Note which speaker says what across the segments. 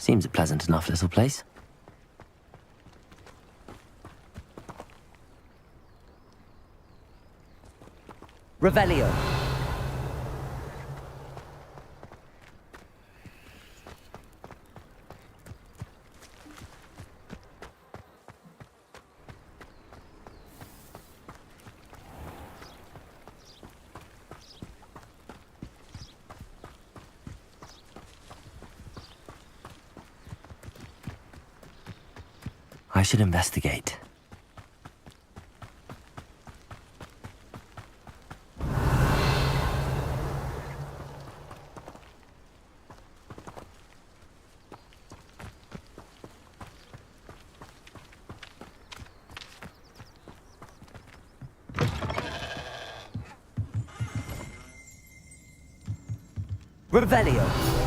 Speaker 1: Seems a pleasant enough little place.
Speaker 2: Revelio.
Speaker 1: I should investigate.
Speaker 2: Revelio.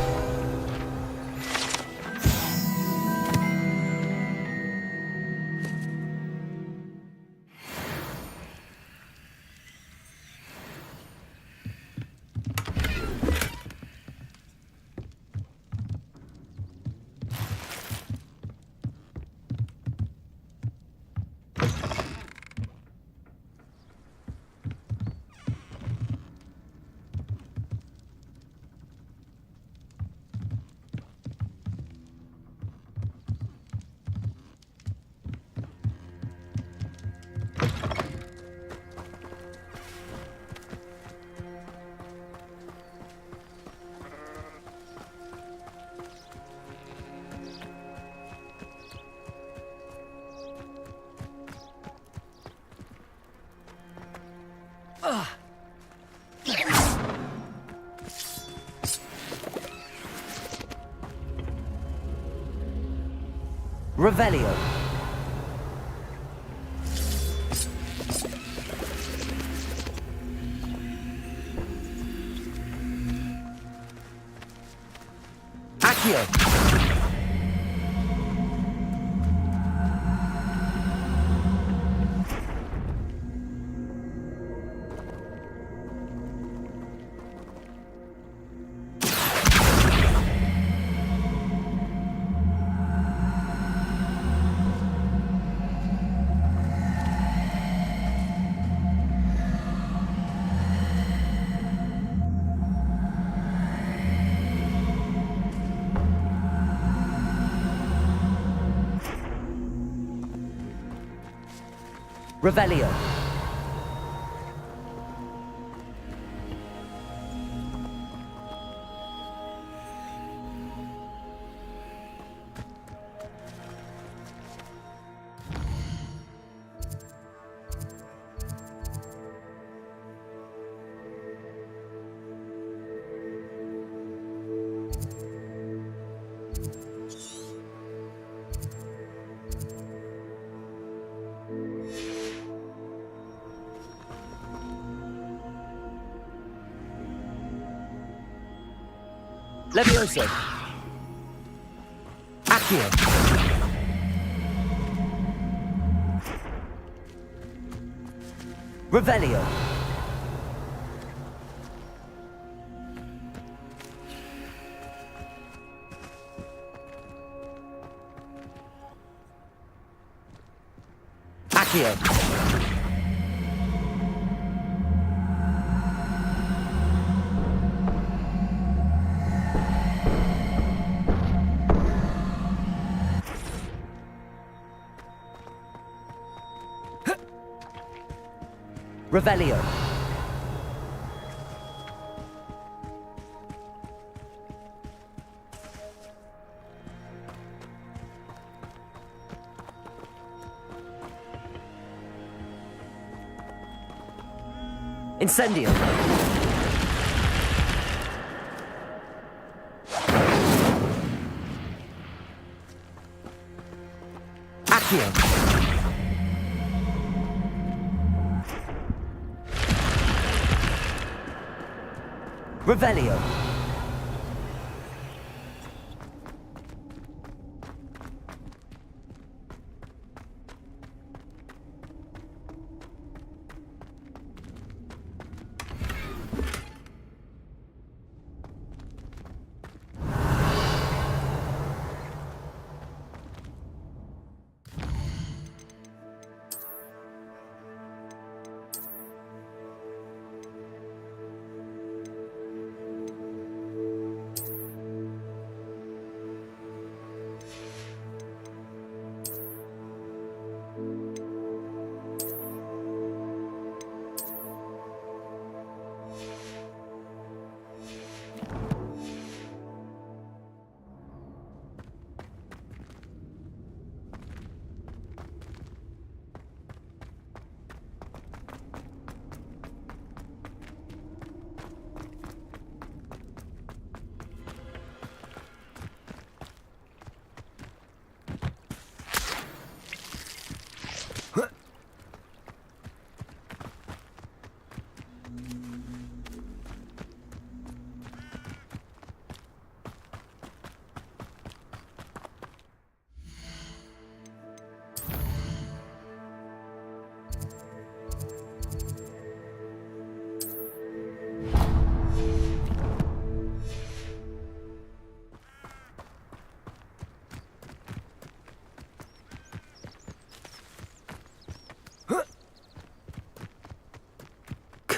Speaker 2: Revelio. Accio. Revelio. Levioso. Accio. Revelio. Accio. Revelio. Incendio. Accio. Revelio.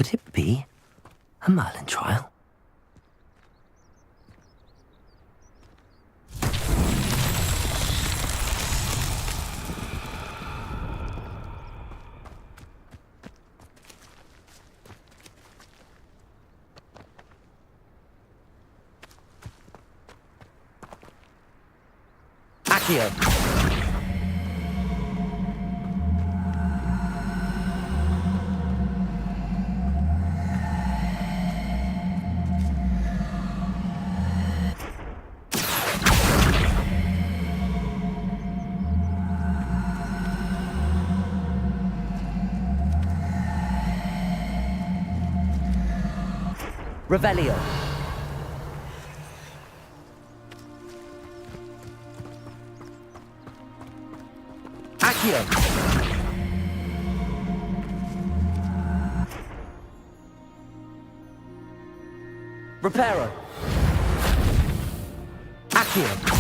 Speaker 1: Could it be a Merlin trial?
Speaker 2: Accio. Revelio. Accio. Reparo. Accio.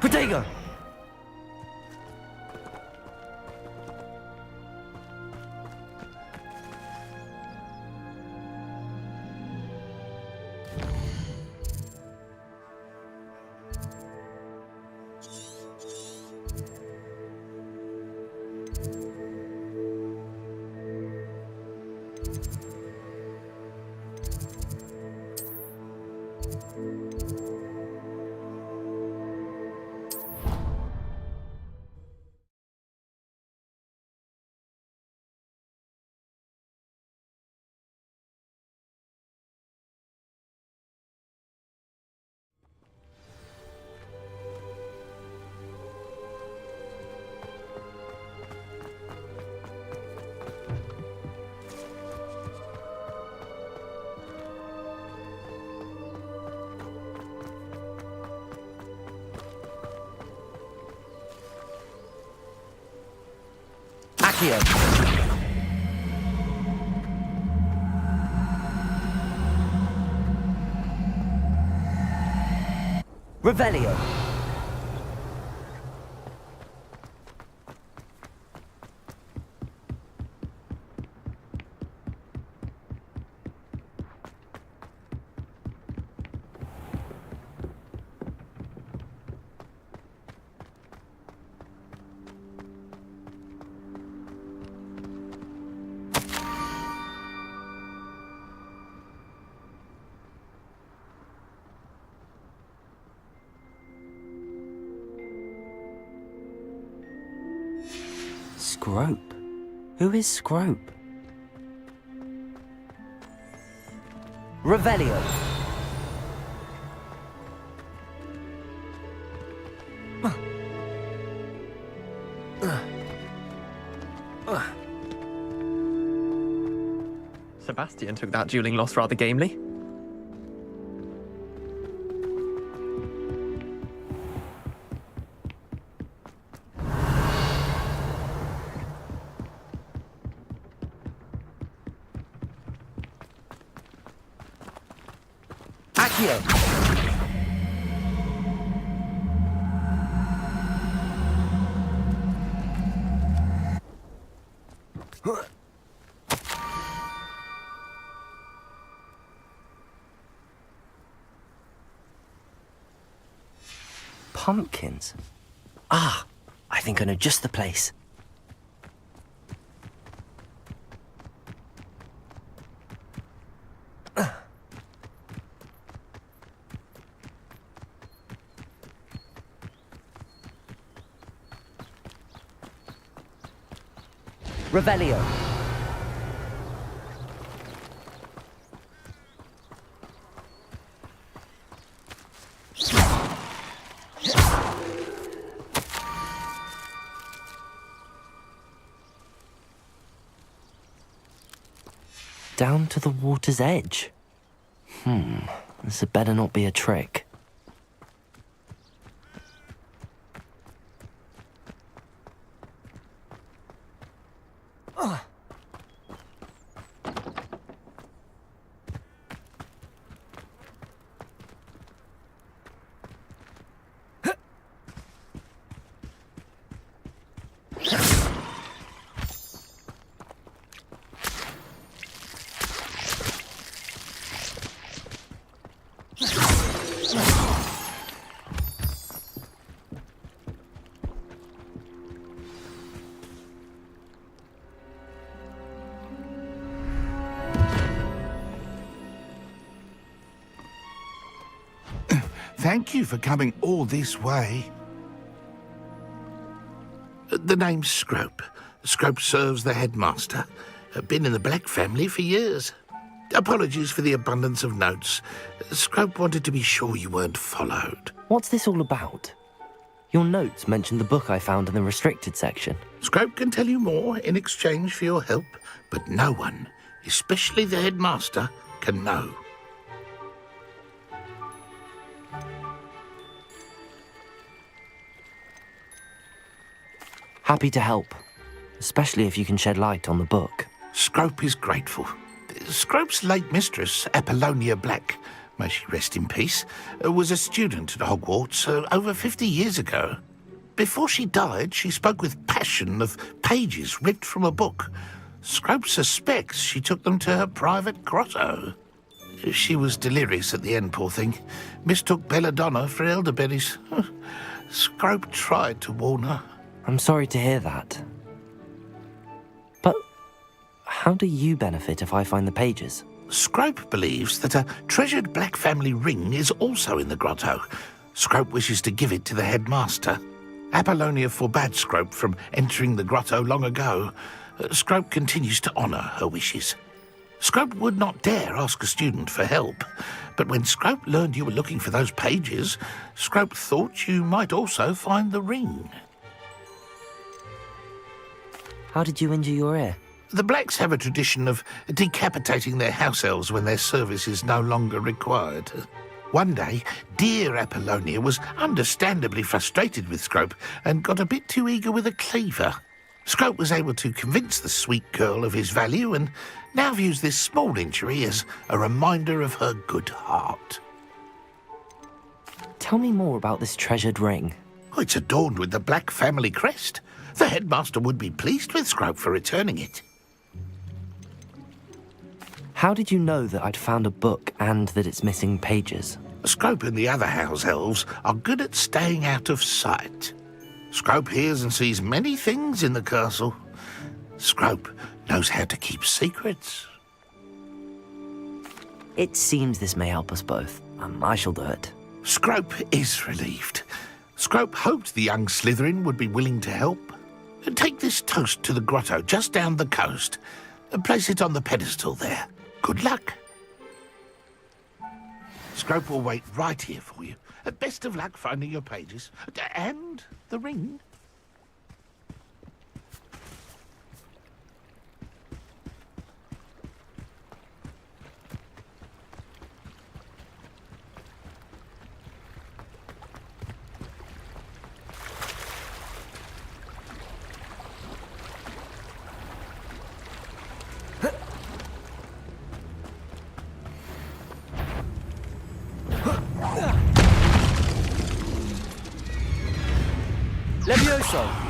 Speaker 2: Protego. Accio. Revelio.
Speaker 1: Scrope? Who is Scrope?
Speaker 2: Revelio.
Speaker 3: Sebastian took that dueling loss rather gamely.
Speaker 2: Accio.
Speaker 1: Pumpkins? Ah, I think I know just the place.
Speaker 2: Revelio.
Speaker 1: Down to the water's edge. This had better not be a trick.
Speaker 4: Thank you for coming all this way. The name's Scrope. Scrope serves the headmaster. Been in the Black family for years. Apologies for the abundance of notes. Scrope wanted to be sure you weren't followed.
Speaker 1: What's this all about? Your notes mentioned the book I found in the restricted section.
Speaker 4: Scrope can tell you more in exchange for your help, but no one, especially the headmaster, can know.
Speaker 1: Happy to help, especially if you can shed light on the book.
Speaker 4: Scrope is grateful. Scrope's late mistress, Apollonia Black, may she rest in peace, was a student at Hogwarts over 50 years ago. Before she died, she spoke with passion of pages ripped from a book. Scrope suspects she took them to her private grotto. She was delirious at the end, poor thing. Mistook belladonna for elderberries. Scrope tried to warn her.
Speaker 1: I'm sorry to hear that. But how do you benefit if I find the pages?
Speaker 4: Scrope believes that a treasured Black family ring is also in the grotto. Scrope wishes to give it to the headmaster. Apollonia forbade Scrope from entering the grotto long ago. Scrope continues to honour her wishes. Scrope would not dare ask a student for help, but when Scrope learned you were looking for those pages, Scrope thought you might also find the ring.
Speaker 1: How did you injure your ear?
Speaker 4: The Blacks have a tradition of decapitating their house elves when their service is no longer required. One day, dear Apollonia was understandably frustrated with Scrope and got a bit too eager with a cleaver. Scrope was able to convince the sweet girl of his value and now views this small injury as a reminder of her good heart.
Speaker 1: Tell me more about this treasured ring.
Speaker 4: Oh, it's adorned with the Black family crest. The headmaster would be pleased with Scrope for returning it.
Speaker 1: How did you know that I'd found a book and that it's missing pages?
Speaker 4: Scrope and the other house elves are good at staying out of sight. Scrope hears and sees many things in the castle. Scrope knows how to keep secrets.
Speaker 1: It seems this may help us both. I shall do it.
Speaker 4: Scrope is relieved. Scrope hoped the young Slytherin would be willing to help. Take this toast to the grotto just down the coast and place it on the pedestal there. Good luck. Scrope will wait right here for you. Best of luck finding your pages. And the ring.
Speaker 2: Levioso!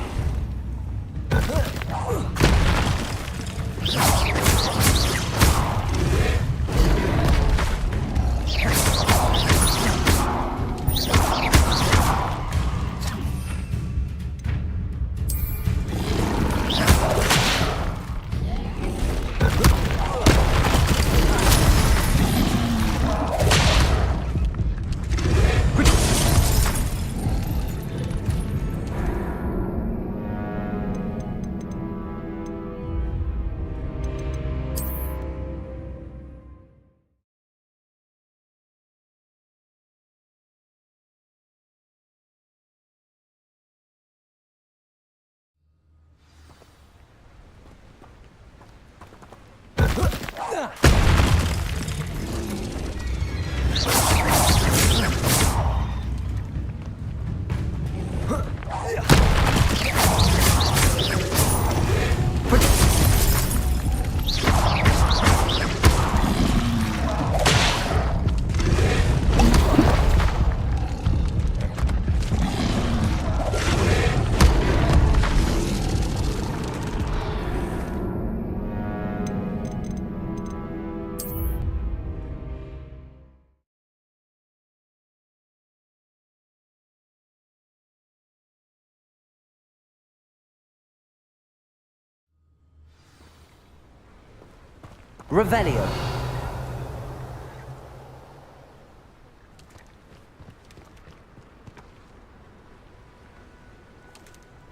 Speaker 2: Revelio.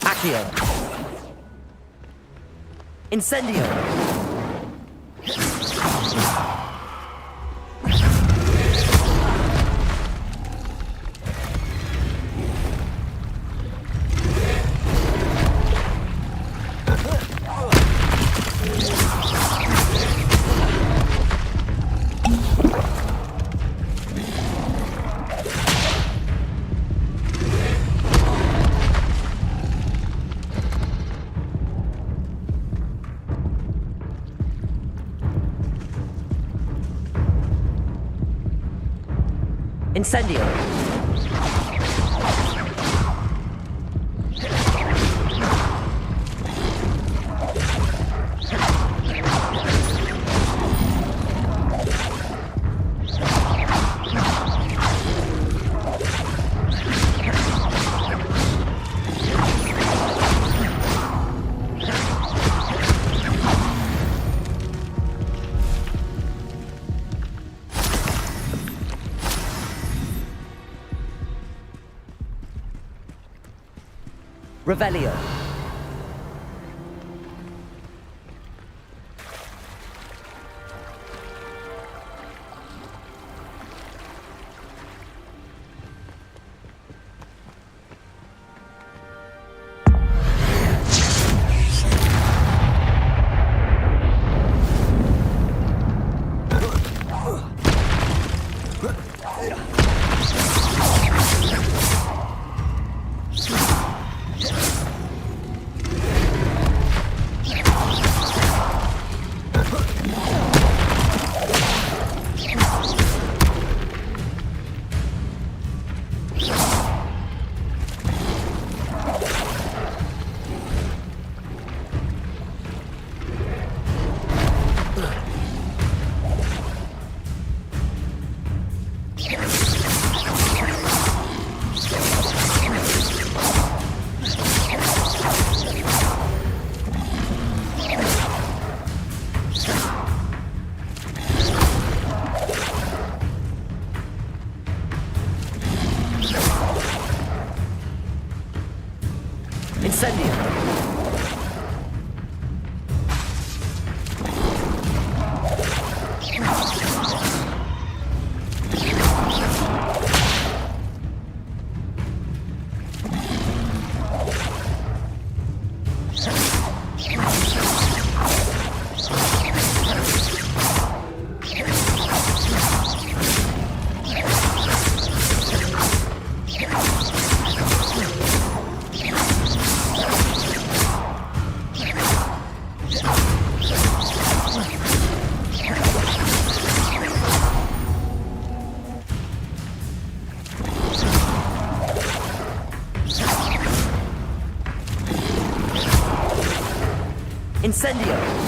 Speaker 2: Accio. Incendio. Incendio. Revelio. Incendio. Incendio.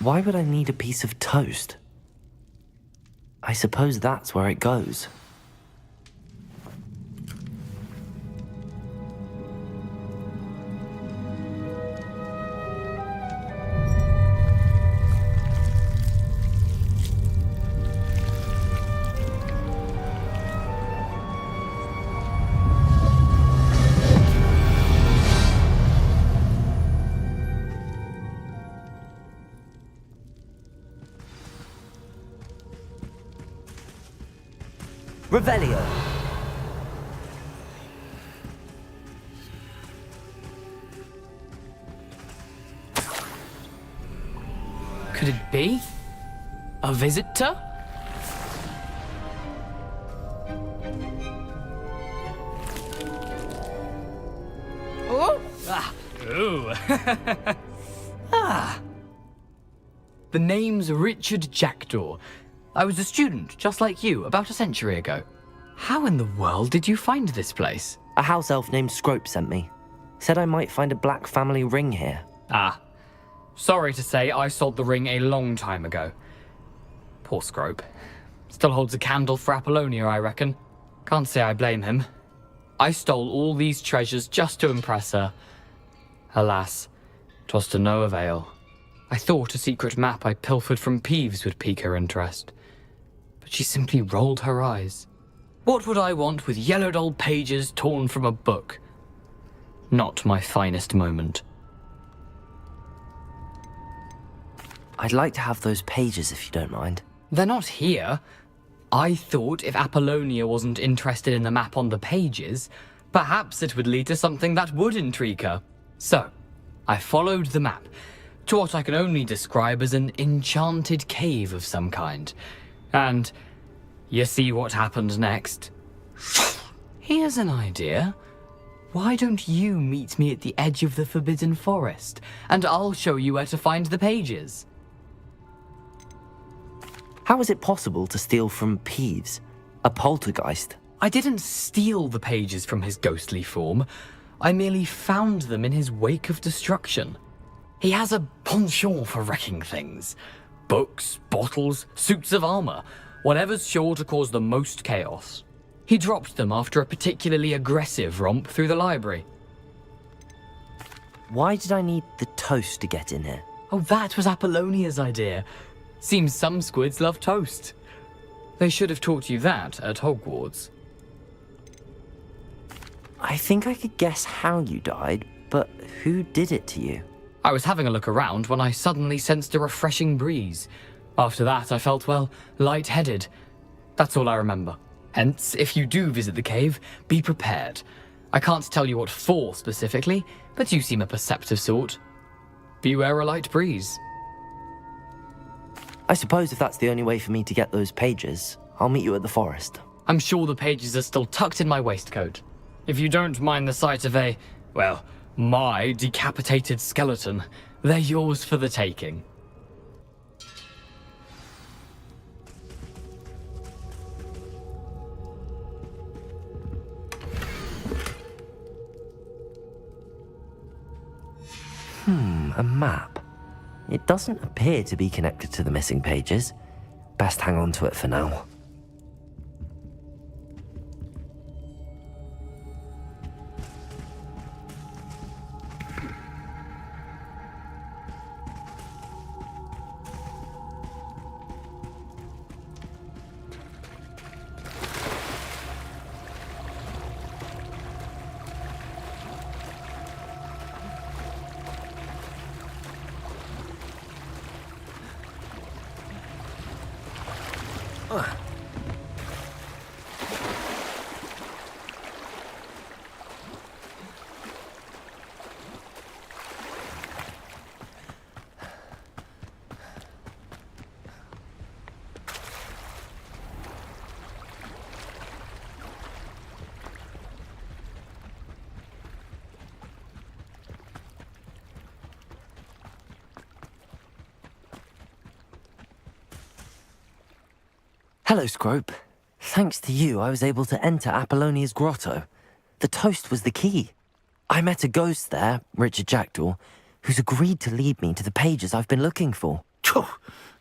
Speaker 1: Why would I need a piece of toast? I suppose that's where it goes.
Speaker 2: Revelio.
Speaker 5: Could it be? A visitor? Oh! Ah! Ooh! Ah! The name's Richard Jackdaw. I was a student, just like you, about a century ago. How in the world did you find this place?
Speaker 1: A house elf named Scrope sent me. Said I might find a black family ring here.
Speaker 5: Ah. Sorry to say, I sold the ring a long time ago. Poor Scrope. Still holds a candle for Apollonia, I reckon. Can't say I blame him. I stole all these treasures just to impress her. Alas, 'twas to no avail. I thought a secret map I pilfered from Peeves would pique her interest. But she simply rolled her eyes. What would I want with yellowed old pages torn from a book? Not my finest moment.
Speaker 1: I'd like to have those pages if you don't mind.
Speaker 5: They're not here. I thought if Apollonia wasn't interested in the map on the pages, perhaps it would lead to something that would intrigue her. So, I followed the map to what I can only describe as an enchanted cave of some kind. And you see what happened next? Here's an idea. Why don't you meet me at the edge of the Forbidden Forest, and I'll show you where to find the pages.
Speaker 1: How is it possible to steal from Peeves, a poltergeist?
Speaker 5: I didn't steal the pages from his ghostly form. I merely found them in his wake of destruction. He has a penchant for wrecking things. Books, bottles, suits of armor, whatever's sure to cause the most chaos. He dropped them after a particularly aggressive romp through the library.
Speaker 1: Why did I need the toast to get in here?
Speaker 5: Oh, that was Apollonia's idea. Seems some squids love toast. They should have taught you that at Hogwarts.
Speaker 1: I think I could guess how you died, but who did it to you?
Speaker 5: I was having a look around when I suddenly sensed a refreshing breeze. After that, I felt, well, lightheaded. That's all I remember. Hence, if you do visit the cave, be prepared. I can't tell you what for specifically, but you seem a perceptive sort. Beware a light breeze.
Speaker 1: I suppose if that's the only way for me to get those pages, I'll meet you at the forest.
Speaker 5: I'm sure the pages are still tucked in my waistcoat. If you don't mind the sight of my decapitated skeleton, they're yours for the taking.
Speaker 1: A map. It doesn't appear to be connected to the missing pages. Best hang on to it for now. Hello, Scrope. Thanks to you, I was able to enter Apollonia's grotto. The toast was the key. I met a ghost there, Richard Jackdaw, who's agreed to lead me to the pages I've been looking for.
Speaker 4: Phew,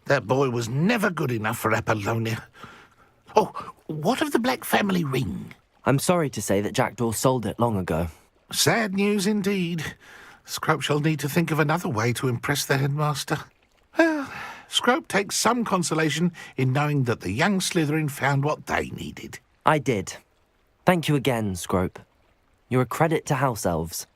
Speaker 4: that boy was never good enough for Apollonia. Oh, what of the Black family ring?
Speaker 1: I'm sorry to say that Jackdaw sold it long ago.
Speaker 4: Sad news indeed. Scrope shall need to think of another way to impress the headmaster. Well, Scrope takes some consolation in knowing that the young Slytherin found what they needed.
Speaker 1: I did. Thank you again, Scrope. You're a credit to House Elves.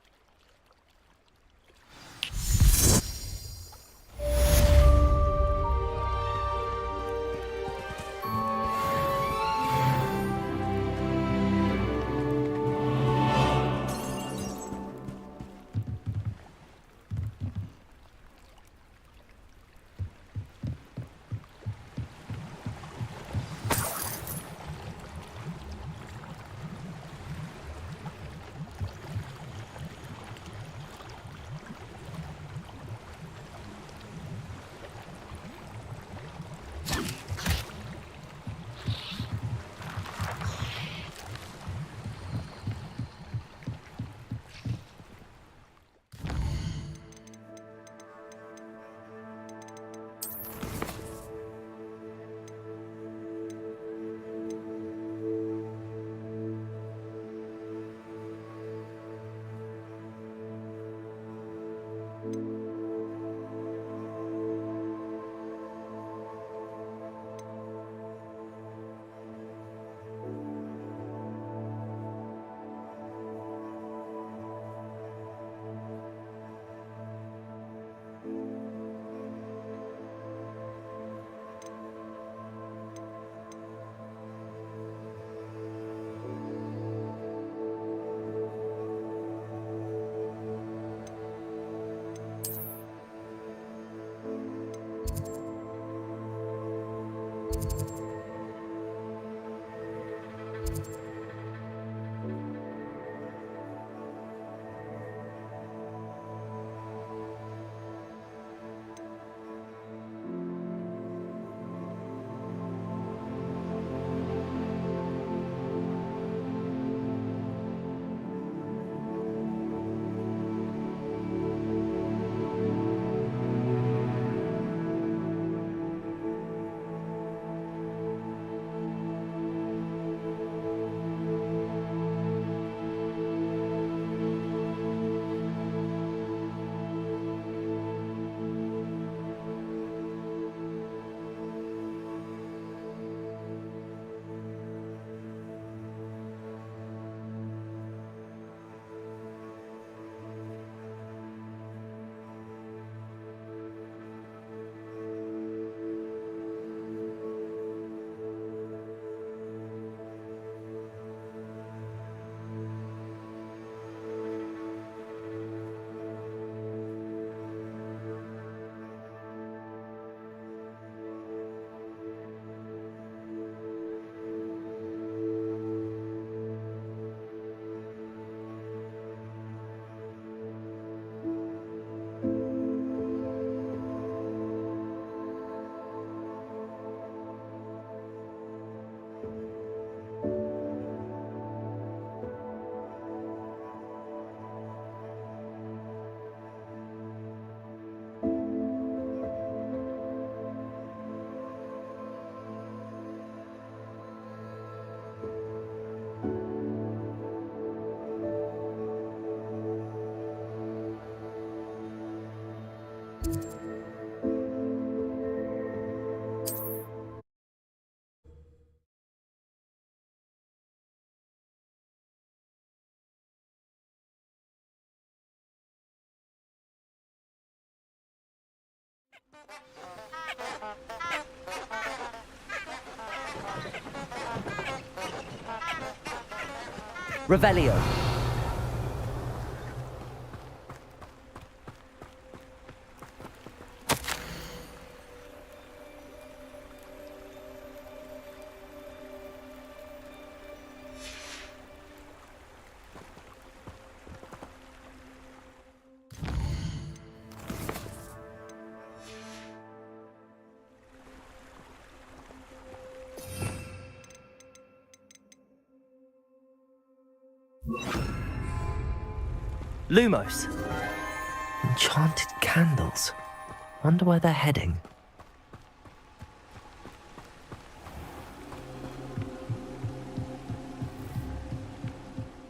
Speaker 2: Revelio.
Speaker 1: Lumos. Enchanted candles. Wonder where they're heading.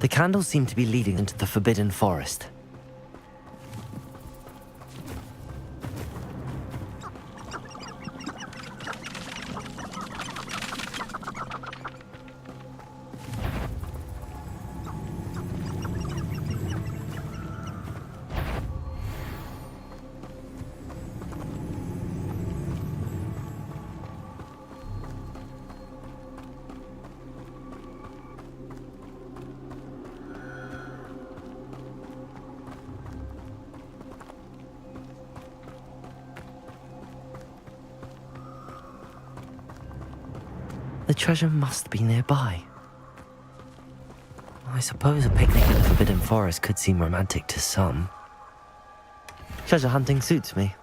Speaker 1: The candles seem to be leading into the Forbidden Forest. The treasure must be nearby. I suppose a picnic in the Forbidden Forest could seem romantic to some. Treasure hunting suits me.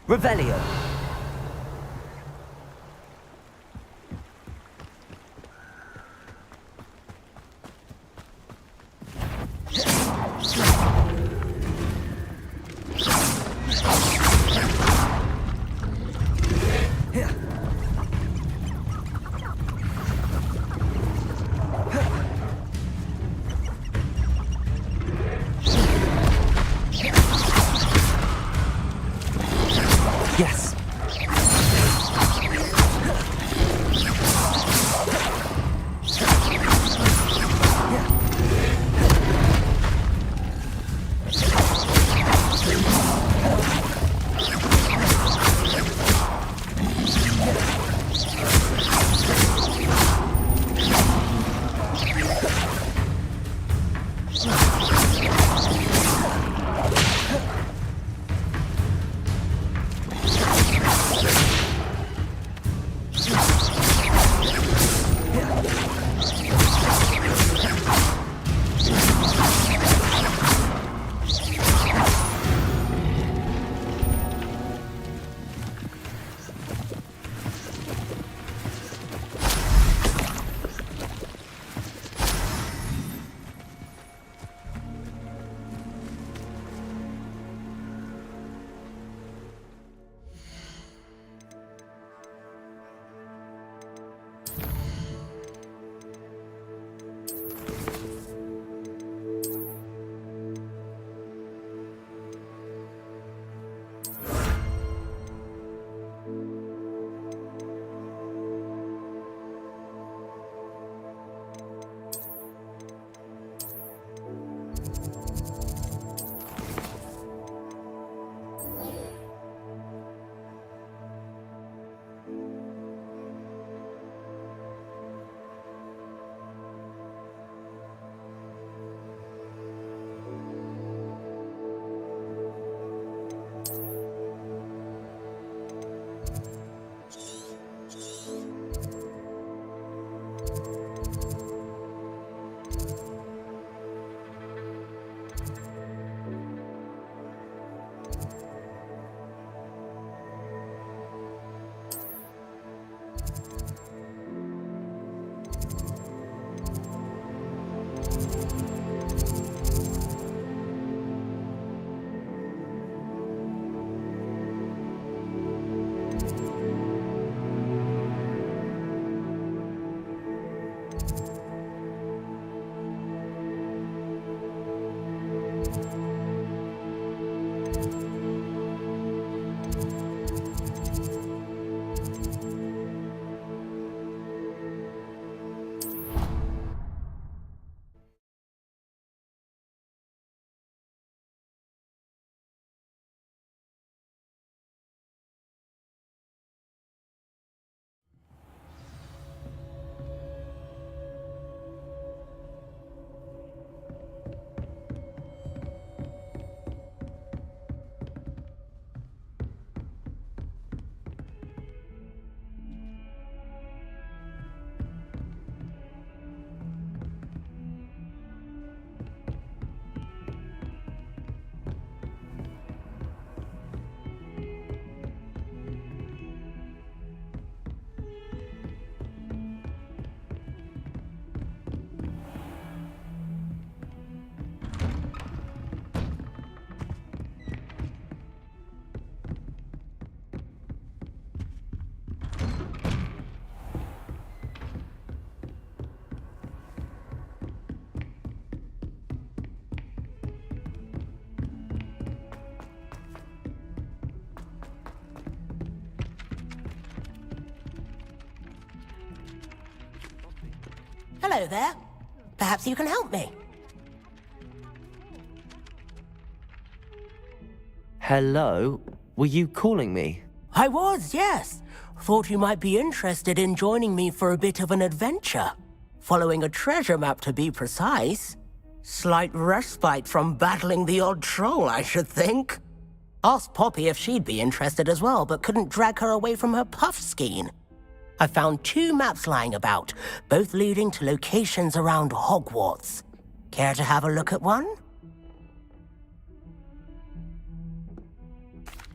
Speaker 2: Revelio.
Speaker 1: Yes,
Speaker 2: Hello there. Perhaps you can help me.
Speaker 1: Hello? Were you calling me?
Speaker 2: I was, yes. Thought you might be interested in joining me for a bit of an adventure. Following a treasure map, to be precise. Slight respite from battling the odd troll, I should think. Asked Poppy if she'd be interested as well, but couldn't drag her away from her puff skein. I found 2 maps lying about, both leading to locations around Hogwarts. Care to have a look at one?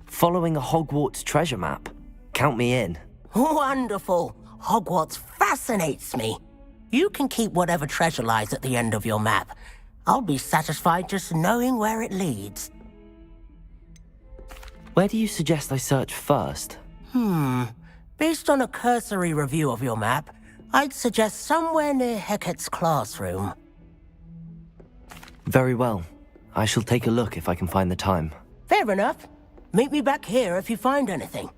Speaker 1: Following a Hogwarts treasure map? Count me in.
Speaker 2: Wonderful. Hogwarts fascinates me. You can keep whatever treasure lies at the end of your map. I'll be satisfied just knowing where it leads.
Speaker 1: Where do you suggest I search first?
Speaker 2: Based on a cursory review of your map, I'd suggest somewhere near Hecat's classroom.
Speaker 1: Very well. I shall take a look if I can find the time.
Speaker 2: Fair enough. Meet me back here if you find anything.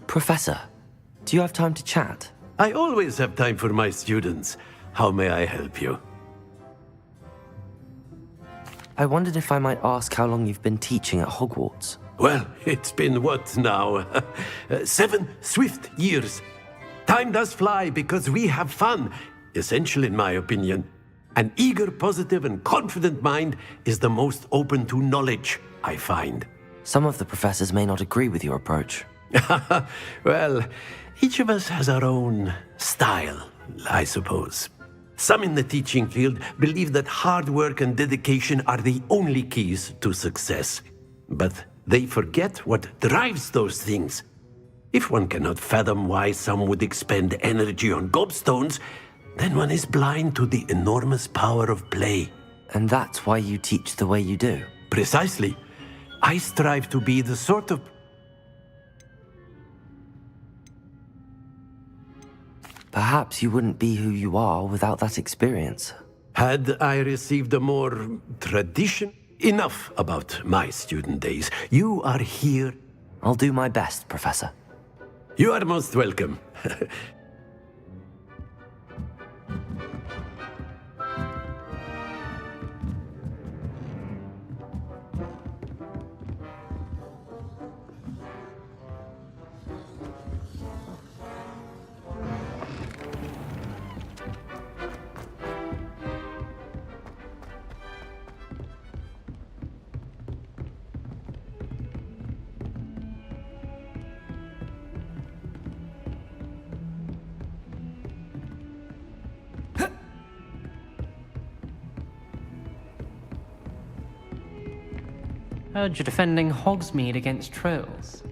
Speaker 1: Professor, do you have time to chat?
Speaker 6: I always have time for my students. How may I help you?
Speaker 1: I wondered if I might ask how long you've been teaching at Hogwarts.
Speaker 6: Well, it's been what now? 7 swift years. Time does fly because we have fun. Essential in my opinion. An eager, positive, and confident mind is the most open to knowledge, I find.
Speaker 1: Some of the professors may not agree with your approach.
Speaker 6: Well, each of us has our own style, I suppose. Some in the teaching field believe that hard work and dedication are the only keys to success. But they forget what drives those things. If one cannot fathom why some would expend energy on gobstones, then one is blind to the enormous power of play.
Speaker 1: And that's why you teach the way you do.
Speaker 6: Precisely. I strive to be the sort of...
Speaker 1: Perhaps you wouldn't be who you are without that experience.
Speaker 6: Had I received a more tradition... Enough about my student days. You are here.
Speaker 1: I'll do my best, Professor.
Speaker 6: You are most welcome.
Speaker 7: Heard you're defending Hogsmeade against trolls.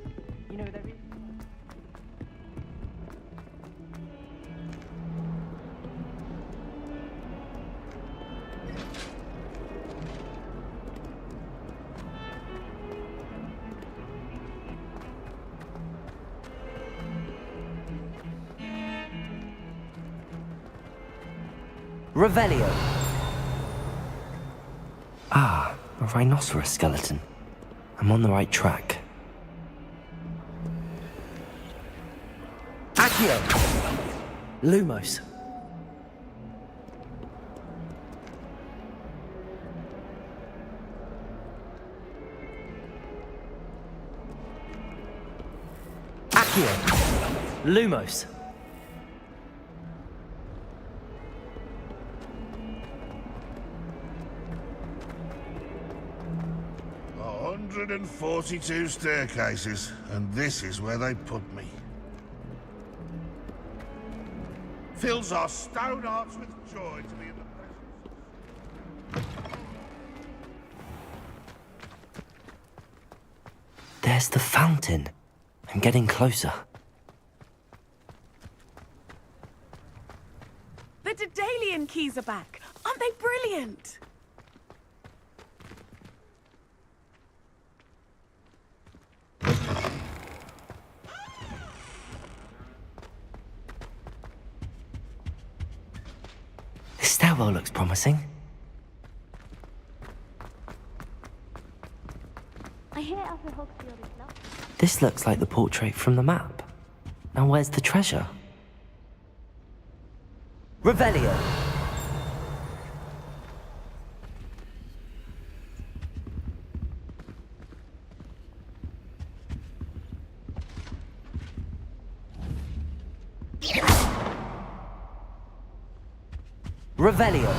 Speaker 2: Revelio.
Speaker 1: Ah, a rhinoceros skeleton. I'm on the right track.
Speaker 2: Accio.
Speaker 1: Lumos.
Speaker 2: Accio.
Speaker 1: Lumos.
Speaker 8: A 142 staircases, and this is where they put me. Fills our stone hearts with joy to be in the presence.
Speaker 1: There's the fountain. I'm getting closer.
Speaker 9: The Daedalian keys are back. Aren't they brilliant? brilliant!
Speaker 1: This stairwell looks promising.
Speaker 10: I hear Alfred Hogsfield is lovely.
Speaker 1: This looks like the portrait from the map. Now where's the treasure? Revelio! Revelio!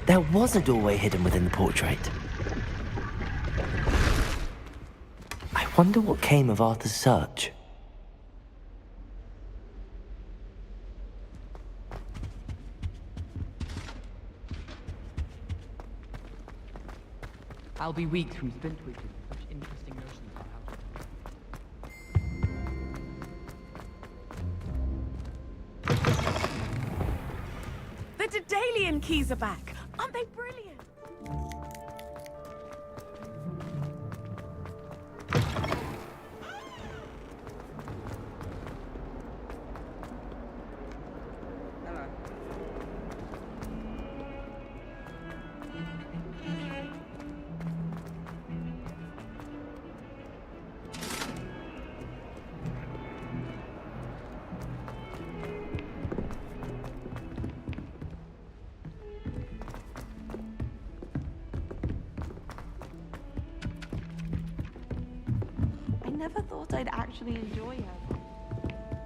Speaker 1: There was a doorway hidden within the portrait. I wonder what came of Arthur's search.
Speaker 11: I'll be weak through spin-tweaking. Such interesting notions about how to...
Speaker 9: The Daedalian keys are back! Aren't they brilliant?
Speaker 10: I never thought I'd actually enjoy her.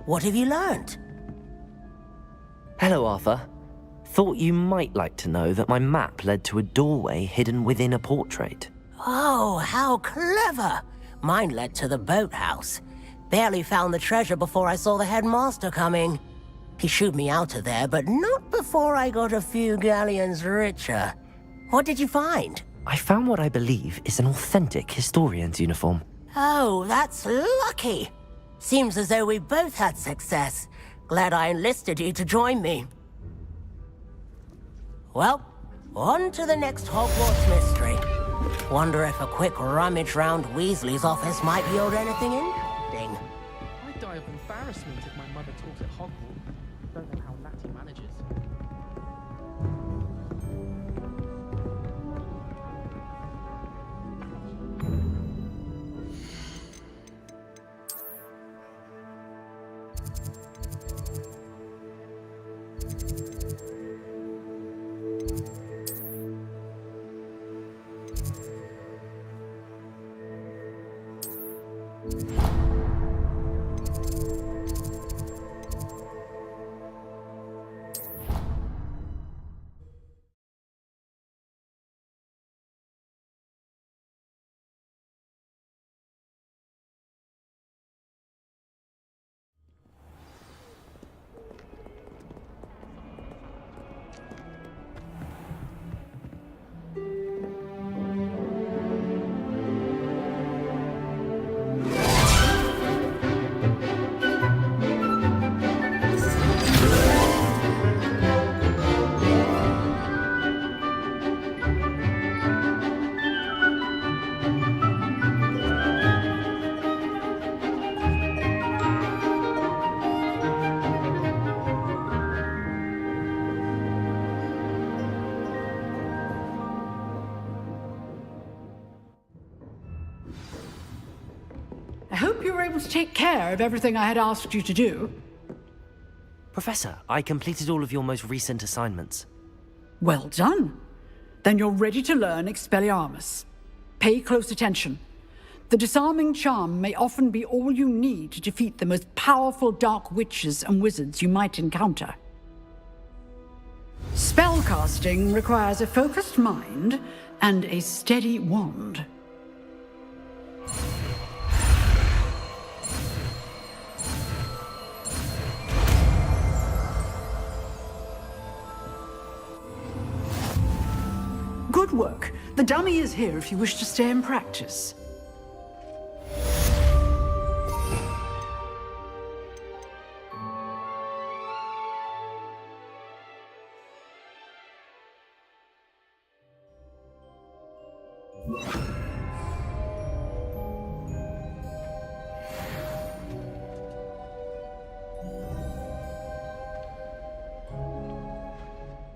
Speaker 2: What have you learned?
Speaker 1: Hello, Arthur. Thought you might like to know that my map led to a doorway hidden within a portrait.
Speaker 2: Oh, how clever! Mine led to the boathouse. Barely found the treasure before I saw the headmaster coming. He shooed me out of there, but not before I got a few galleons richer. What did you find?
Speaker 1: I found what I believe is an authentic historian's uniform.
Speaker 2: Oh, that's lucky. Seems as though we both had success. Glad I enlisted you to join me. Well, on to the next Hogwarts mystery. Wonder if a quick rummage round Weasley's office might yield anything interesting.
Speaker 11: I'd die of embarrassment if my mother taught at Hogwarts. Don't know how Natty manages.
Speaker 12: I hope you were able to take care of everything I had asked you to do.
Speaker 1: Professor, I completed all of your most recent assignments.
Speaker 12: Well done. Then you're ready to learn Expelliarmus. Pay close attention. The disarming charm may often be all you need to defeat the most powerful dark witches and wizards you might encounter. Spellcasting requires a focused mind and a steady wand. Good work. The dummy is here if you wish to stay and practice.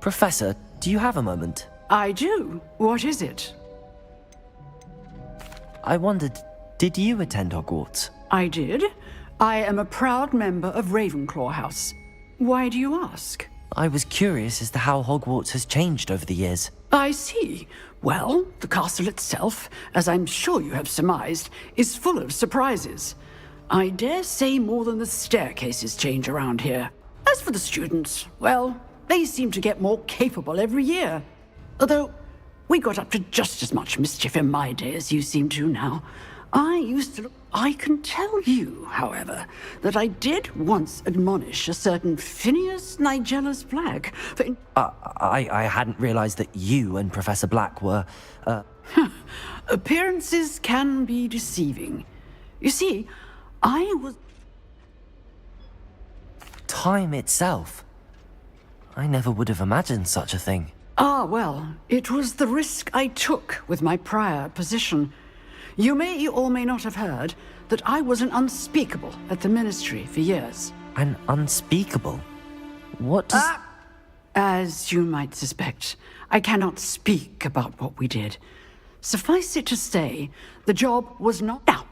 Speaker 1: Professor, do you have a moment?
Speaker 12: I do. What is it?
Speaker 1: I wondered, did you attend Hogwarts?
Speaker 12: I did. I am a proud member of Ravenclaw House. Why do you ask?
Speaker 1: I was curious as to how Hogwarts has changed over the years.
Speaker 12: I see. Well, the castle itself, as I'm sure you have surmised, is full of surprises. I dare say more than the staircases change around here. As for the students, well, they seem to get more capable every year. Although, we got up to just as much mischief in my day as you seem to now. I can tell you, however, that I did once admonish a certain Phineas Nigellus Black for...
Speaker 1: I hadn't realized that you and Professor Black were,
Speaker 12: Appearances can be deceiving. You see, I was...
Speaker 1: Time itself. I never would have imagined such a thing.
Speaker 12: Ah, well, it was the risk I took with my prior position. You may or may not have heard that I was an unspeakable at the Ministry for years.
Speaker 1: An unspeakable? What does...
Speaker 12: As you might suspect, I cannot speak about what we did. Suffice it to say, the job was not... Now,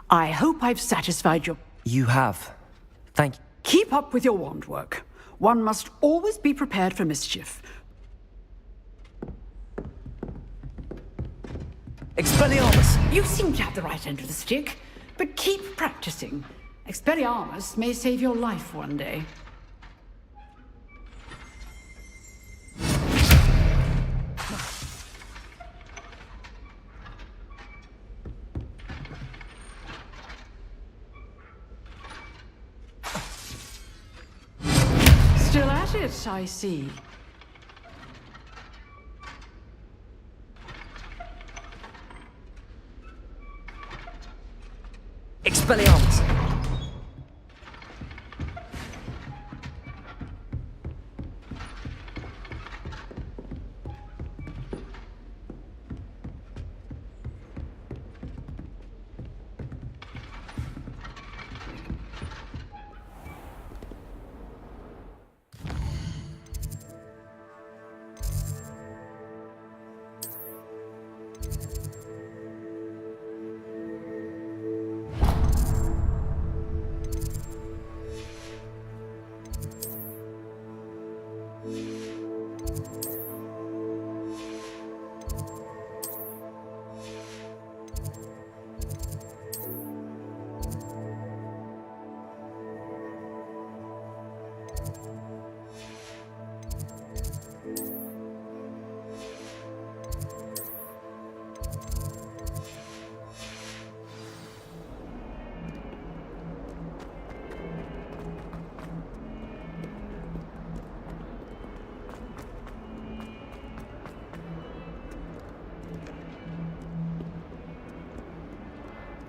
Speaker 12: I hope I've satisfied your...
Speaker 1: You have. Thank you.
Speaker 12: Keep up with your wand work. One must always be prepared for mischief.
Speaker 1: Expelliarmus!
Speaker 12: You seem to have the right end of the stick, but keep practicing. Expelliarmus may save your life one day. Still at it, I see.
Speaker 1: Expelliarmus!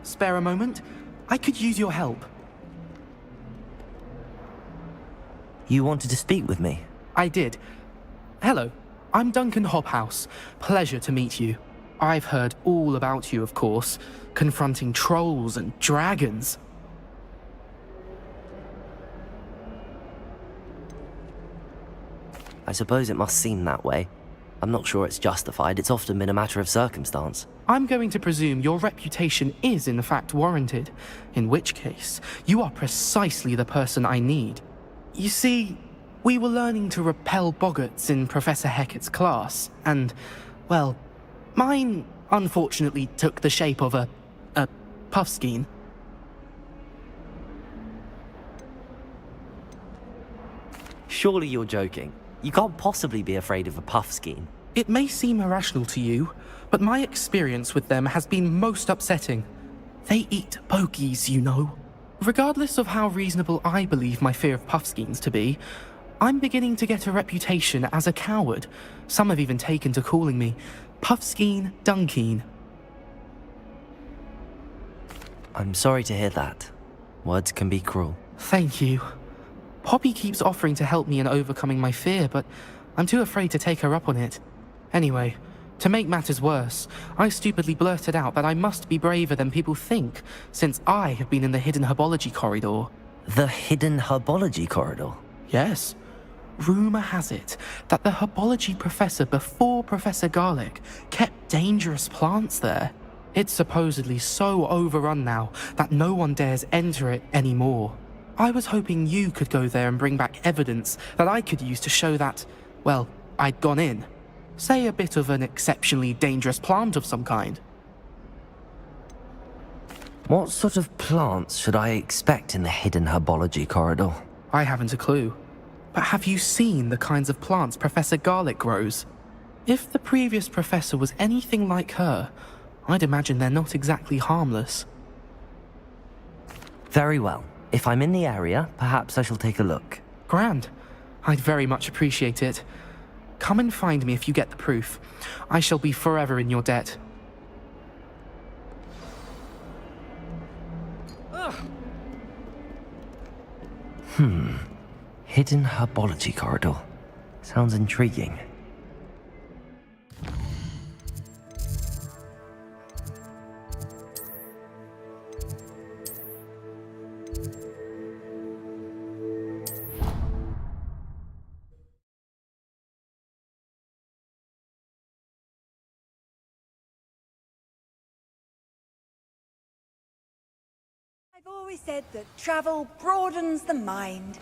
Speaker 11: Spare a moment? I could use your help.
Speaker 1: You wanted to speak with me?
Speaker 11: I did. Hello, I'm Duncan Hobhouse. Pleasure to meet you. I've heard all about you, of course, confronting trolls and dragons.
Speaker 1: I suppose it must seem that way. I'm not sure it's justified. It's often been a matter of circumstance.
Speaker 11: I'm going to presume your reputation is in fact warranted, in which case, you are precisely the person I need. You see, we were learning to repel boggarts in Professor Hecat's class, and, well, mine unfortunately took the shape of a puffskein.
Speaker 1: Surely you're joking. You can't possibly be afraid of a Puffskein.
Speaker 11: It may seem irrational to you, but my experience with them has been most upsetting. They eat bogies, you know. Regardless of how reasonable I believe my fear of Puffskeins to be, I'm beginning to get a reputation as a coward. Some have even taken to calling me Puffskeen Dunkeen.
Speaker 1: I'm sorry to hear that. Words can be cruel.
Speaker 11: Thank you. Poppy keeps offering to help me in overcoming my fear, but I'm too afraid to take her up on it. Anyway, to make matters worse, I stupidly blurted out that I must be braver than people think, since I have been in the hidden herbology corridor.
Speaker 1: The hidden herbology corridor?
Speaker 11: Yes. Rumour has it that the herbology professor before Professor Garlic kept dangerous plants there. It's supposedly so overrun now that no one dares enter it anymore. I was hoping you could go there and bring back evidence that I could use to show that, well, I'd gone in. Say a bit of an exceptionally dangerous plant of some kind.
Speaker 1: What sort of plants should I expect in the hidden herbology corridor?
Speaker 11: I haven't a clue. But have you seen the kinds of plants Professor Garlic grows? If the previous professor was anything like her, I'd imagine they're not exactly harmless.
Speaker 1: Very well. If I'm in the area, perhaps I shall take a look.
Speaker 11: Grand. I'd very much appreciate it. Come and find me if you get the proof. I shall be forever in your debt.
Speaker 1: Hidden herbology corridor. Sounds intriguing.
Speaker 13: I've always said that travel broadens the mind.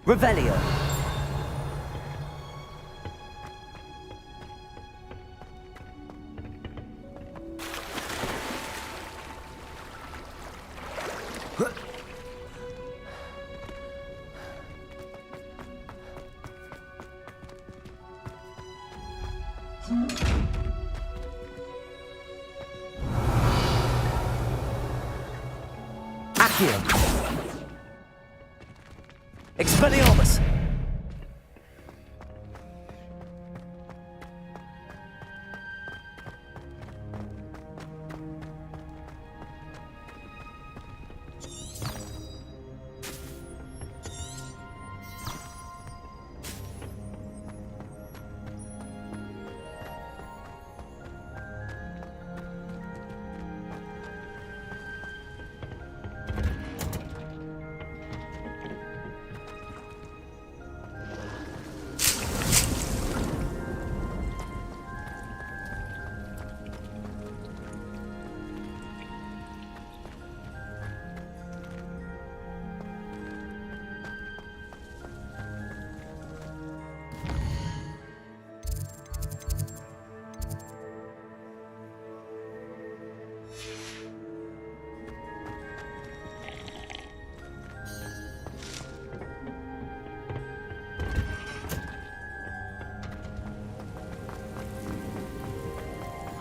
Speaker 1: Revelio. Accio. Expelliarmus!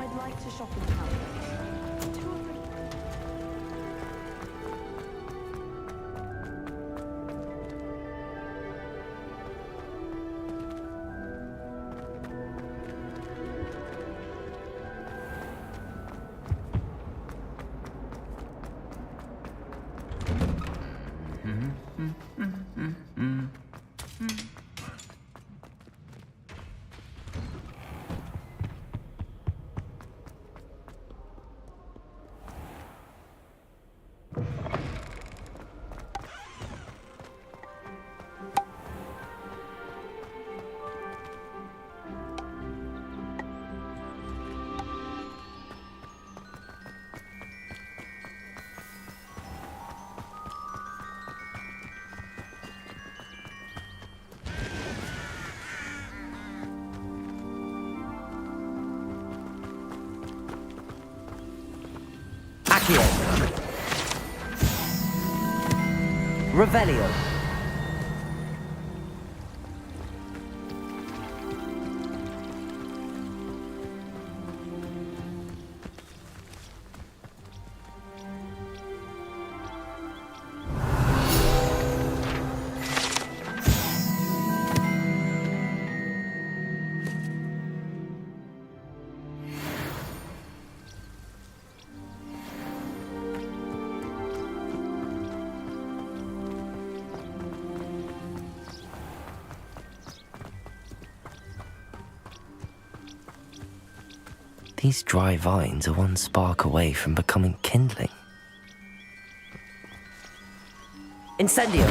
Speaker 10: I'd like to shop in town. 2 or 3.
Speaker 1: Revelio. These dry vines are one spark away from becoming kindling. Incendio!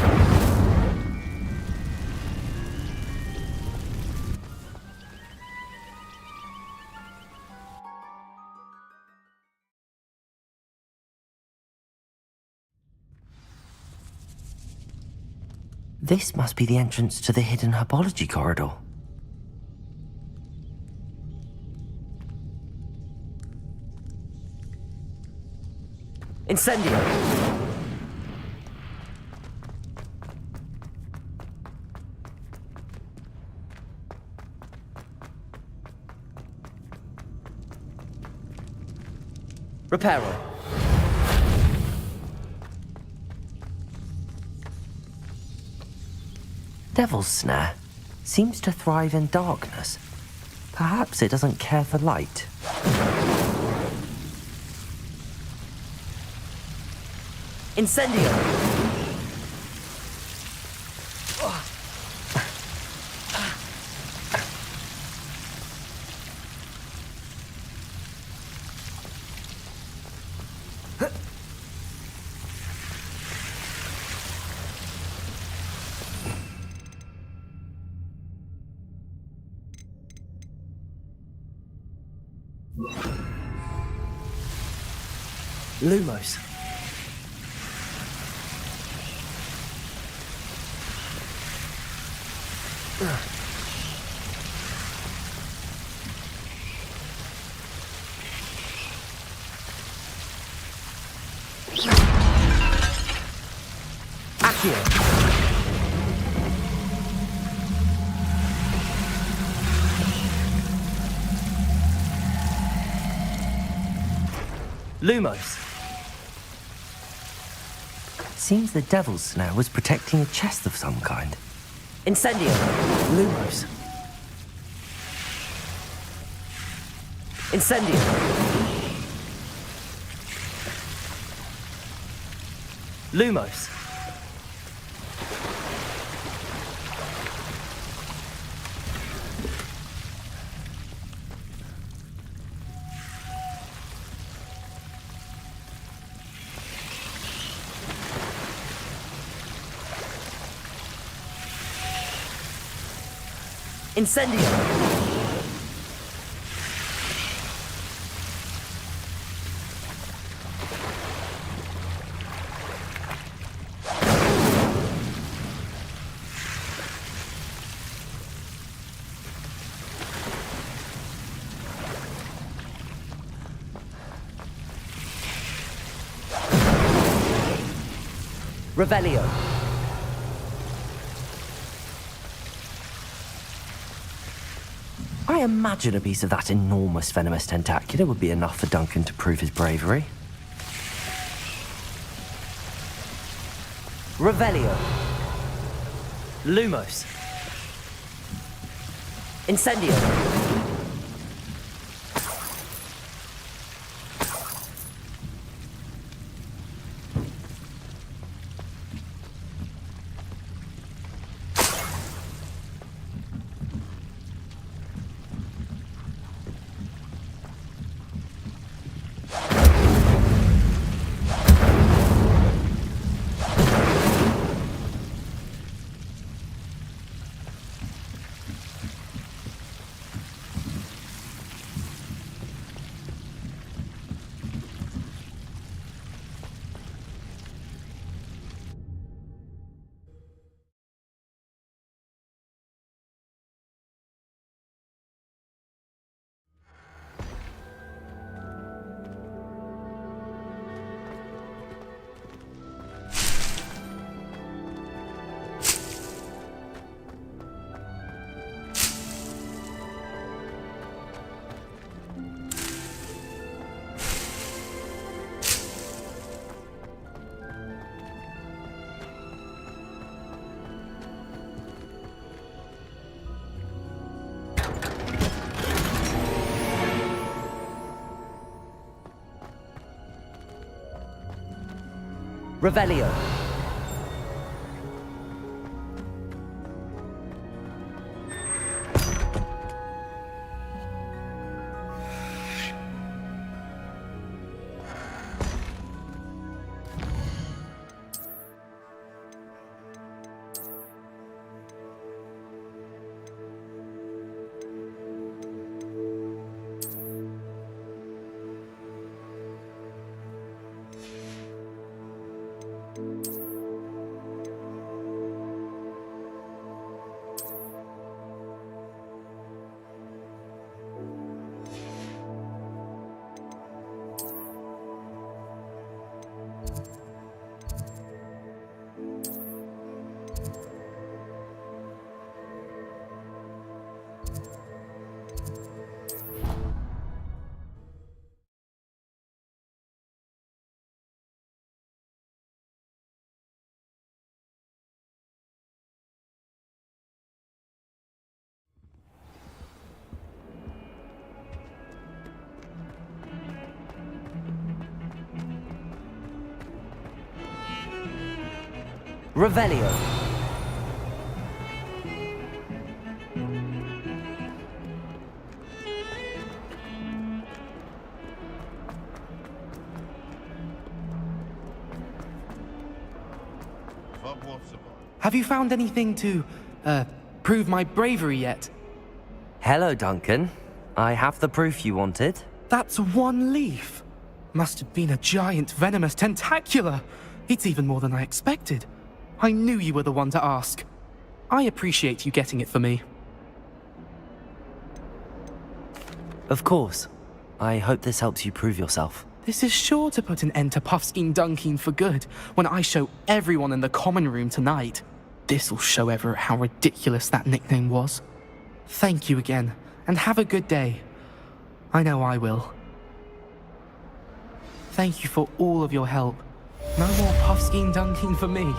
Speaker 1: This must be the entrance to the hidden herbology corridor. Incendio! Reparo. Devil's Snare seems to thrive in darkness. Perhaps it doesn't care for light. Incendio! Lumos. Accio. Lumos. Seems the Devil's Snare was protecting a chest of some kind. Incendio. Lumos. Incendio. Lumos. Incendio! Revelio. I imagine a piece of that enormous venomous tentacula would be enough for Duncan to prove his bravery. Revelio. Lumos. Incendio. Revelio. Revelio.
Speaker 11: Have you found anything to, prove my bravery yet?
Speaker 1: Hello, Duncan. I have the proof you wanted.
Speaker 11: That's one leaf. Must have been a giant venomous tentacula. It's even more than I expected. I knew you were the one to ask. I appreciate you getting it for me.
Speaker 1: Of course. I hope this helps you prove yourself.
Speaker 11: This is sure to put an end to Puffskein Dunkin for good when I show everyone in the common room tonight. This'll show Everett how ridiculous that nickname was. Thank you again, and have a good day. I know I will. Thank you for all of your help. No more Puffskein Dunkin for me.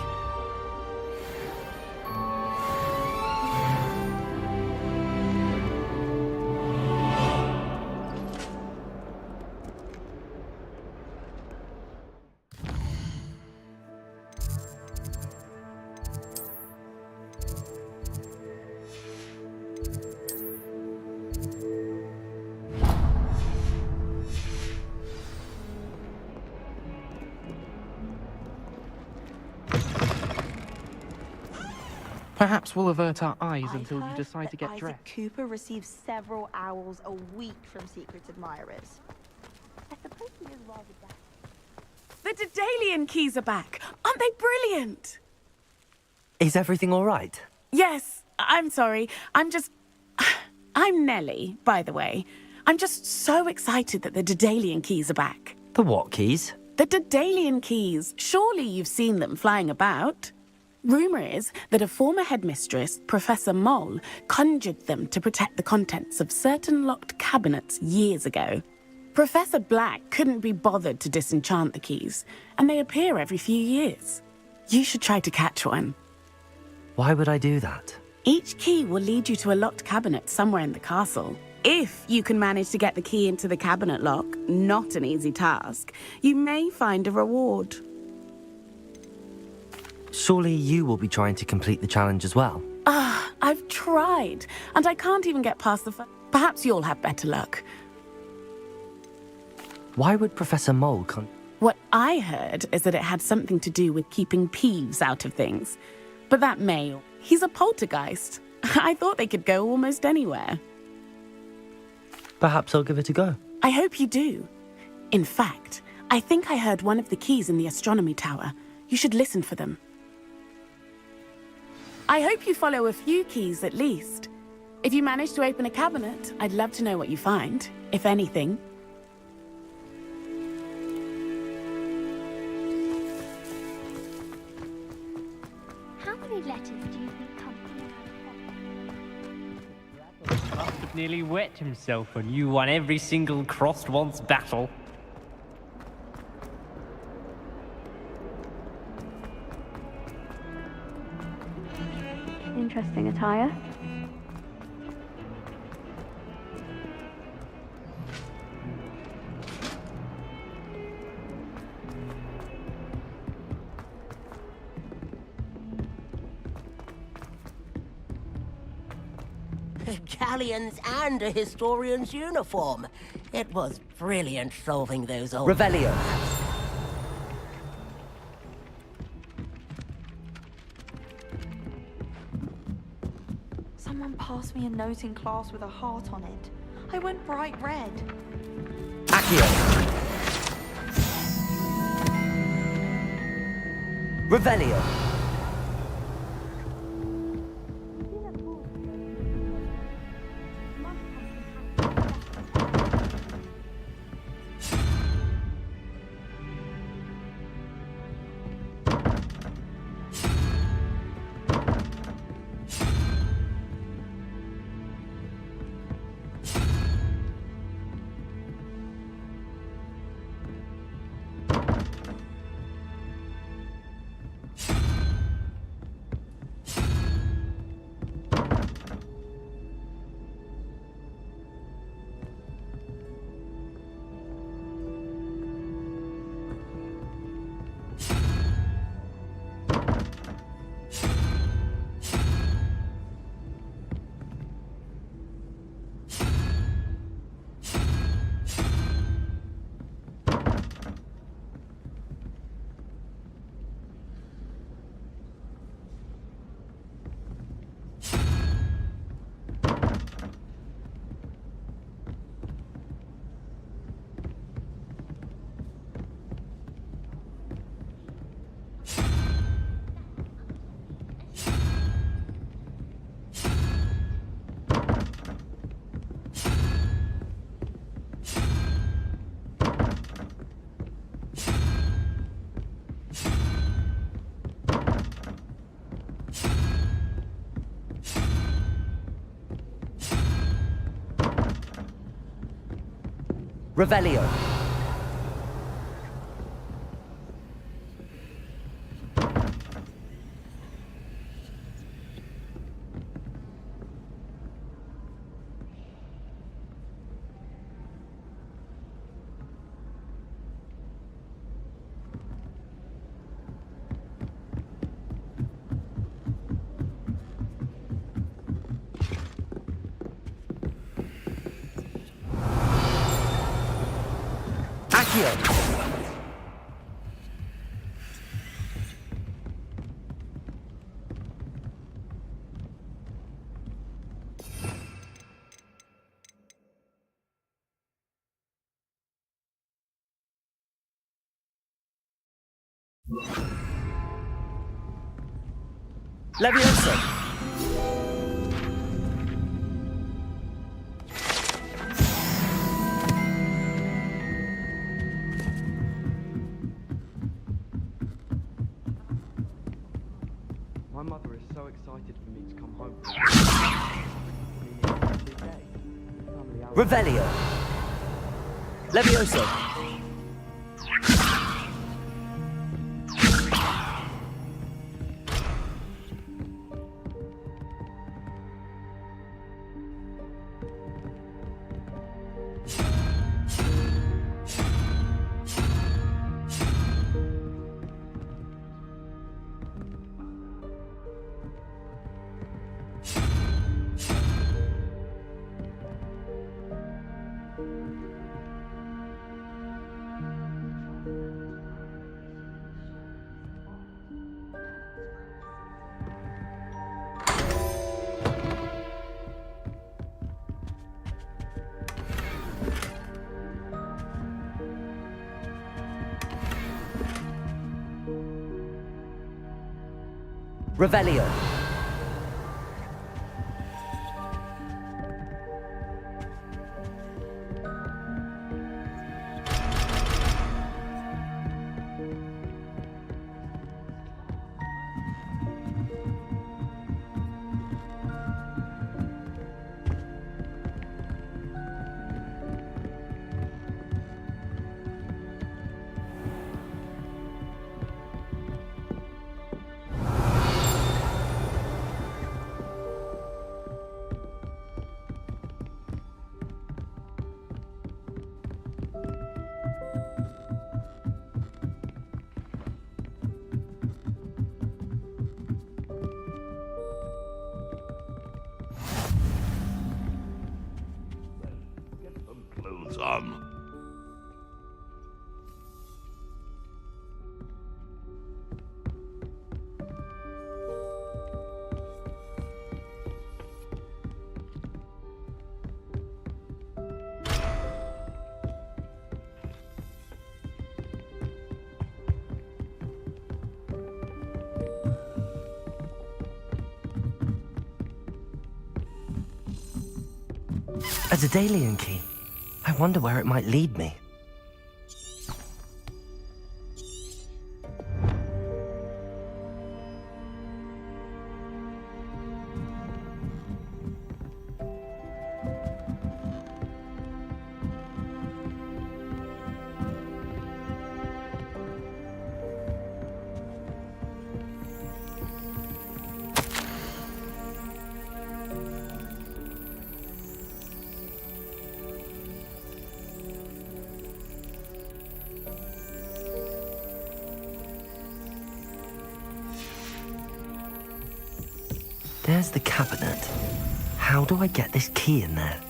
Speaker 11: Perhaps we'll avert our eyes until you decide to get dressed.
Speaker 10: Isaac Cooper receives several owls a week from secret admirers. I suppose he is rather deaf.
Speaker 9: The Dedalian keys are back. Aren't they brilliant?
Speaker 1: Is everything all right?
Speaker 9: Yes, I'm sorry. I'm Nellie, by the way. I'm just so excited that the Dedalian keys are back.
Speaker 1: The what keys?
Speaker 9: The Dedalian keys. Surely you've seen them flying about. Rumour is that a former headmistress, Professor Moll, conjured them to protect the contents of certain locked cabinets years ago. Professor Black couldn't be bothered to disenchant the keys, and they appear every few years. You should try to catch one.
Speaker 1: Why would I do that?
Speaker 9: Each key will lead you to a locked cabinet somewhere in the castle. If you can manage to get the key into the cabinet lock, not an easy task, you may find a reward.
Speaker 1: Surely you will be trying to complete the challenge as well.
Speaker 9: I've tried, and I can't even get past the Perhaps you'll have better luck.
Speaker 1: Why would Professor Moll
Speaker 9: What I heard is that it had something to do with keeping Peeves out of things. But that may... He's a poltergeist. I thought they could go almost anywhere.
Speaker 1: Perhaps I'll give it a go.
Speaker 9: I hope you do. In fact, I think I heard one of the keys in the astronomy tower. You should listen for them. I hope you follow a few keys at least. If you manage to open a cabinet, I'd love to know what you find, if anything.
Speaker 14: How many letters do you think come from
Speaker 15: Must have nearly wet himself when you won every single crossed once battle.
Speaker 10: Interesting attire.
Speaker 2: Galleons and a historian's uniform. It was brilliant solving those old...
Speaker 1: Revelio.
Speaker 10: Someone passed me a note in class with a heart on it. I went bright red.
Speaker 1: Accio. Revelio. Revelio. Levioso.
Speaker 16: My mother is so excited for me to come home.
Speaker 1: Revelio. Levioso. Revelio. A Daedalian key. I wonder where it might lead me. There's the cabinet. How do I get this key in there?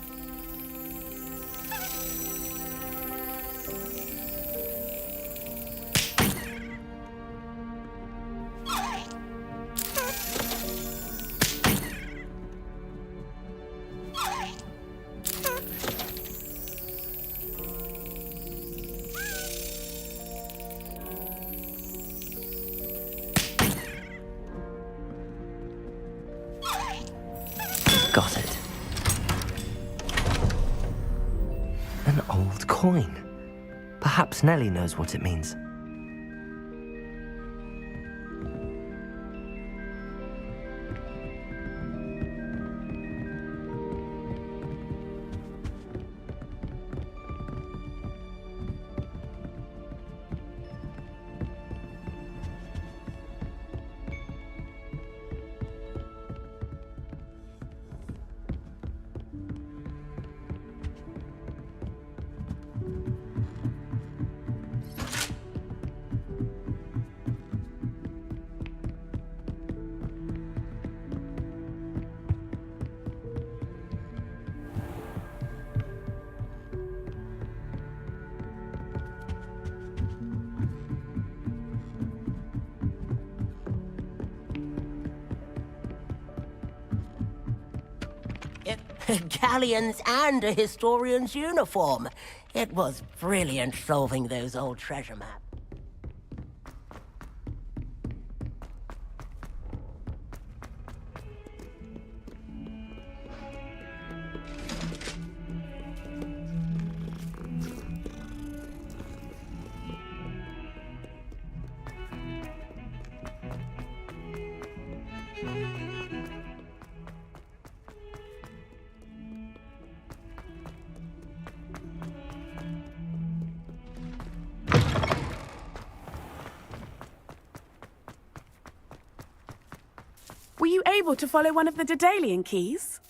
Speaker 1: Got it. An old coin. Perhaps Nellie knows what it means.
Speaker 2: Galleons and a historian's uniform. It was brilliant solving those old treasure maps.
Speaker 9: Were you able to follow one of the Daedalian keys?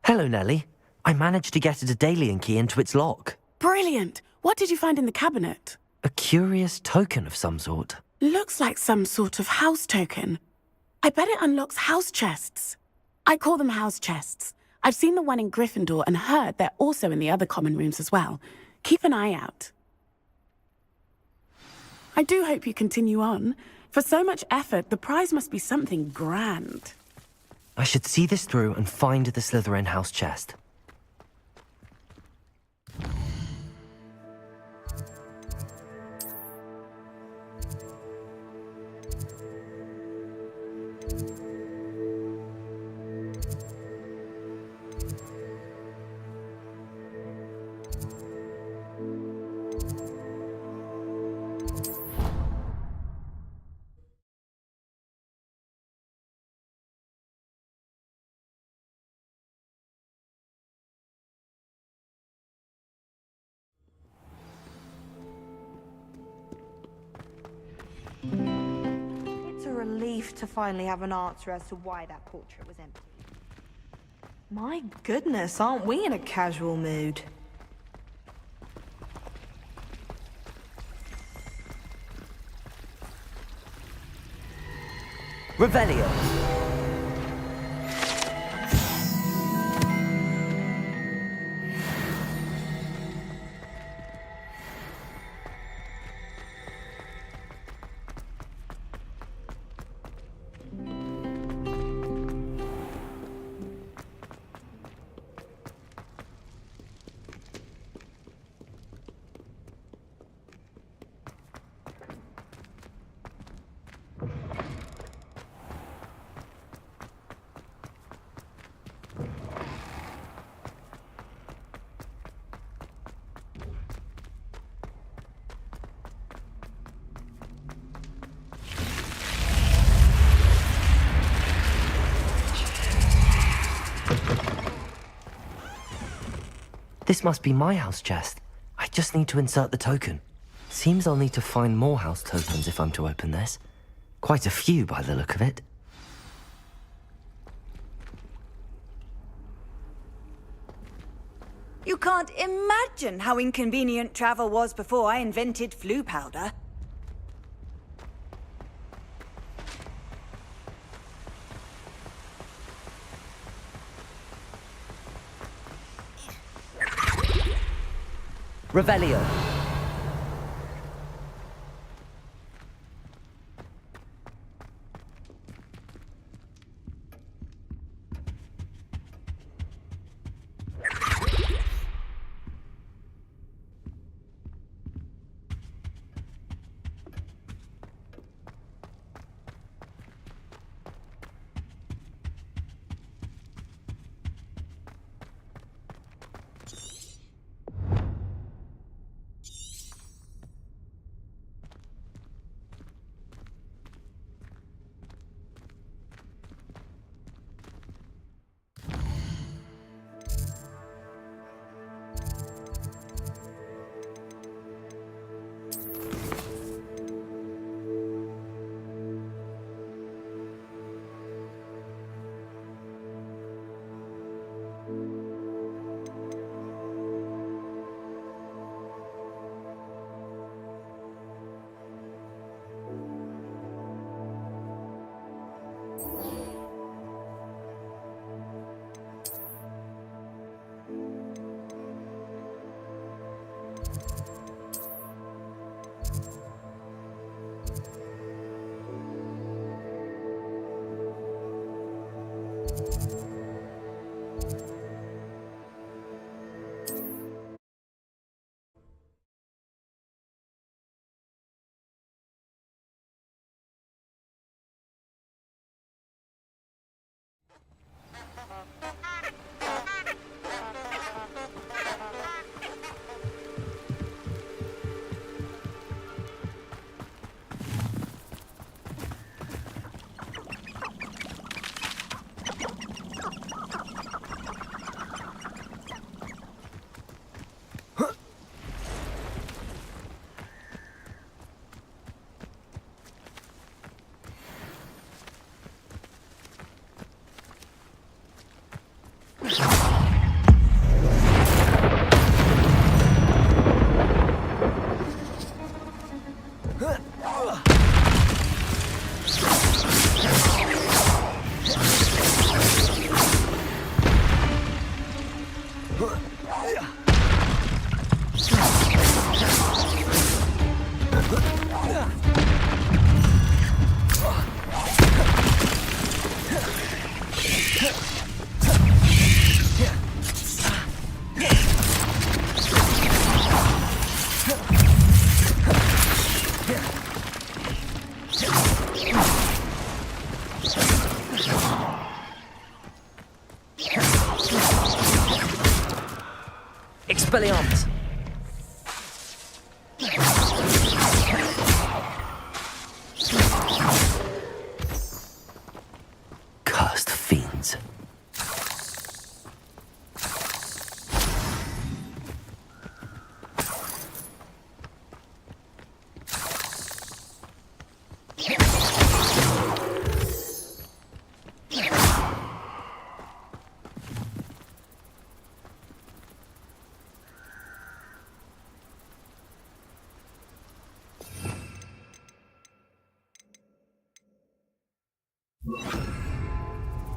Speaker 1: Hello, Nellie. I managed to get a Daedalian key into its lock.
Speaker 9: Brilliant! What did you find in the cabinet?
Speaker 1: A curious token of some sort.
Speaker 9: Looks like some sort of house token. I bet it unlocks house chests. I call them house chests. I've seen the one in Gryffindor and heard they're also in the other common rooms as well. Keep an eye out. I do hope you continue on. For so much effort, the prize must be something grand.
Speaker 1: I should see this through and find the Slytherin house chest.
Speaker 10: It's a relief to finally have an answer as to why that portrait was empty. My goodness, aren't we in a casual mood?
Speaker 1: Revelio. This must be my house chest. I just need to insert the token. Seems I'll need to find more house tokens if I'm to open this. Quite a few by the look of it.
Speaker 13: You can't imagine how inconvenient travel was before I invented flu powder.
Speaker 1: Revelio. Expelliarmus. Cursed fiends.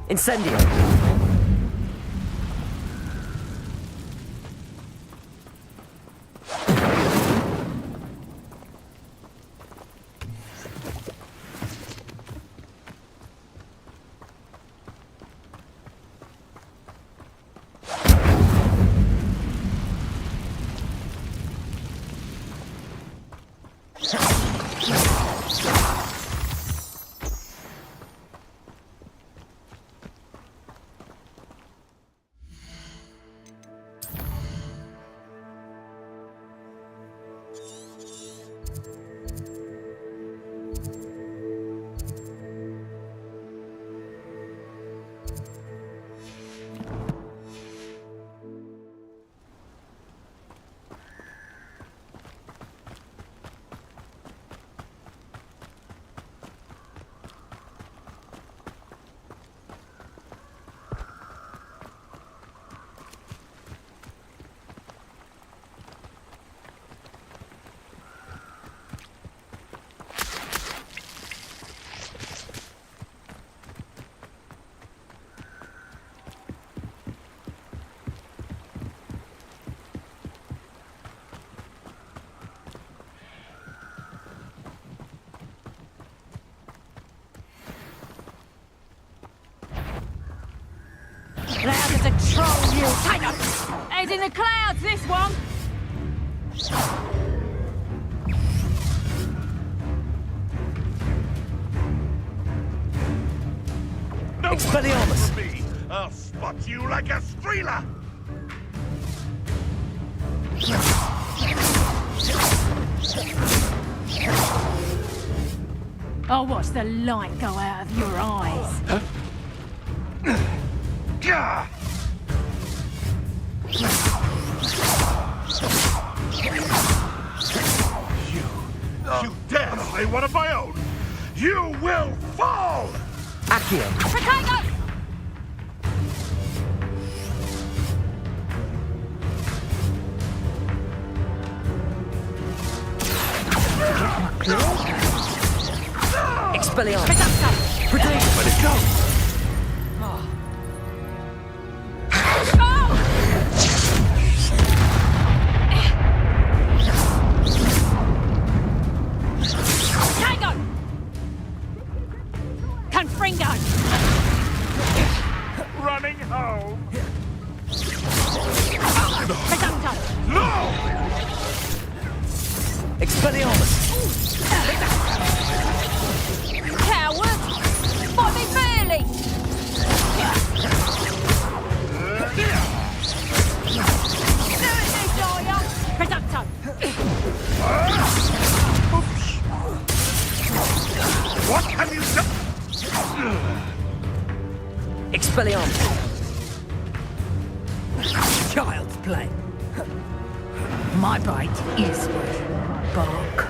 Speaker 1: Incendio!
Speaker 17: How to troll you. Hang on. Head in the clouds, this one.
Speaker 8: No
Speaker 1: Expelliarmus!
Speaker 8: one me. I'll spot you like a streeler.
Speaker 17: I'll watch the light go out of your eyes.
Speaker 8: Huh? You dare say one of my own? You will fall!
Speaker 1: Accio!
Speaker 17: Potato!
Speaker 1: Expelliarmus! Potato!
Speaker 8: Let it go! Running home! No!
Speaker 1: Expelliarmus!
Speaker 17: Coward! Fight me fairly! Do it, Desire! Producto!
Speaker 8: What have you done?
Speaker 1: Expelliarmus! Child's play.
Speaker 17: My bite is bark.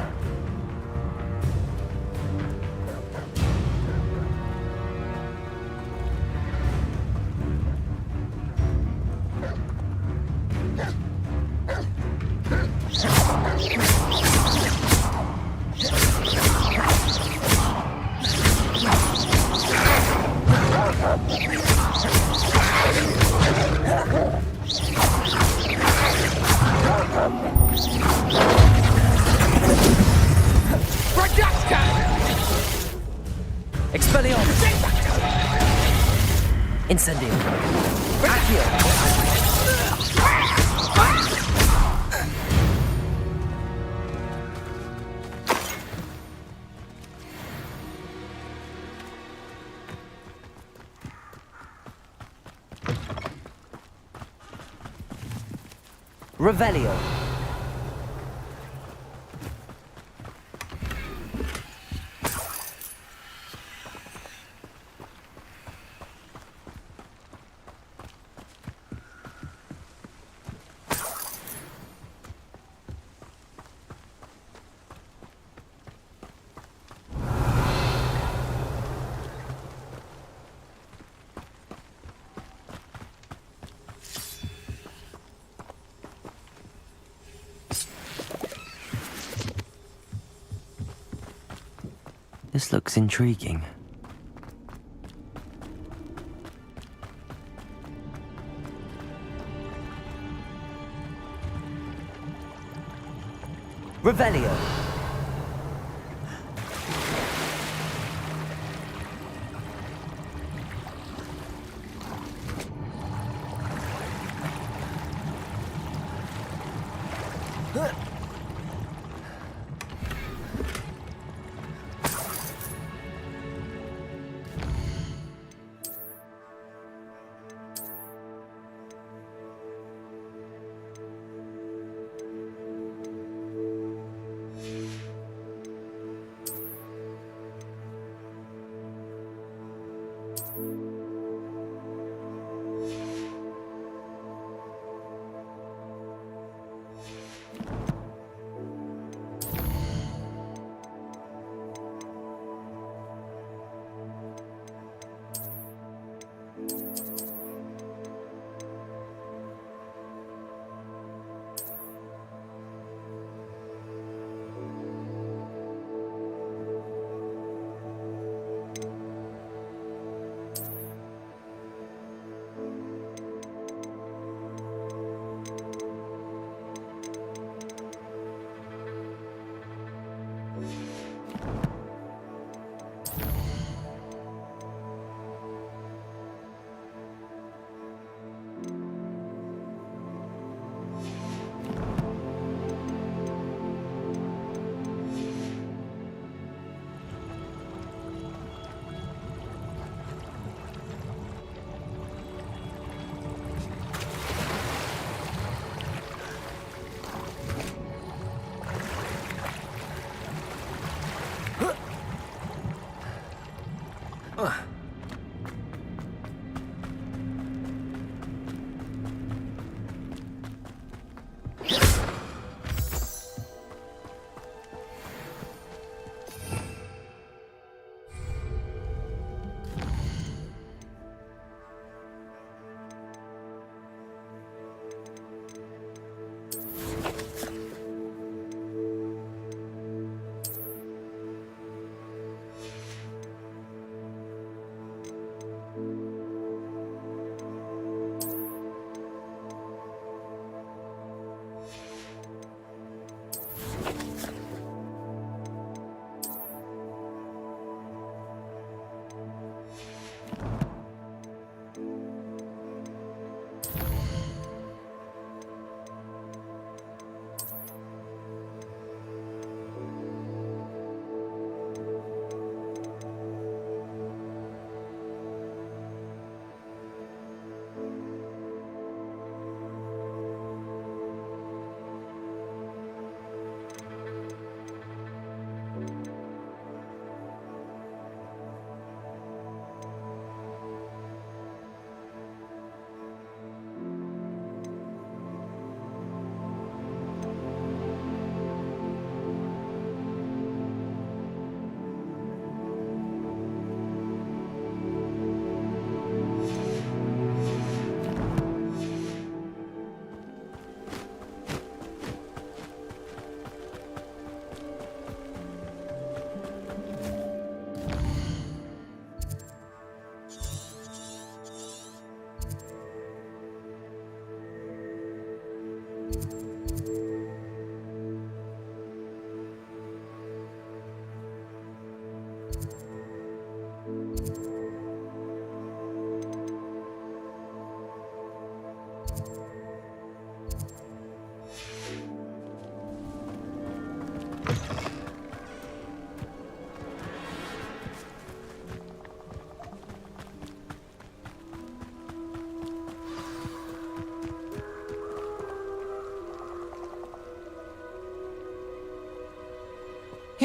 Speaker 1: Expelliarmus! Incendio! Accio! Revelio! This looks intriguing. Revelio!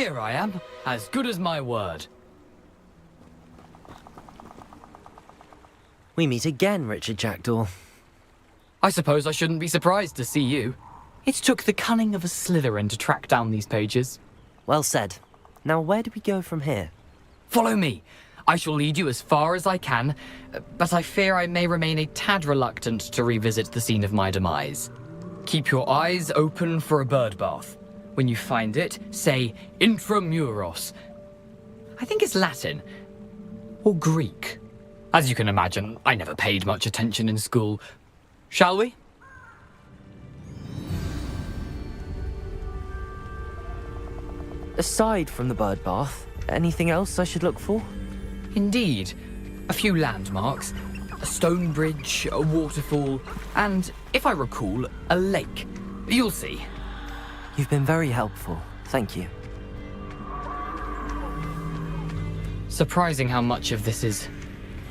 Speaker 5: Here I am, as good as my word.
Speaker 1: We meet again, Richard Jackdaw.
Speaker 5: I suppose I shouldn't be surprised to see you. It took the cunning of a Slytherin to track down these pages.
Speaker 1: Well said. Now where do we go from here?
Speaker 5: Follow me. I shall lead you as far as I can, but I fear I may remain a tad reluctant to revisit the scene of my demise. Keep your eyes open for a bird bath. When you find it, say intramuros. I think it's Latin. Or Greek. As you can imagine, I never paid much attention in school. Shall we?
Speaker 1: Aside from the bird bath, anything else I should look for?
Speaker 5: Indeed. A few landmarks. A stone bridge, a waterfall, and, if I recall, a lake. You'll see.
Speaker 1: You've been very helpful. Thank you.
Speaker 5: Surprising how much of this is,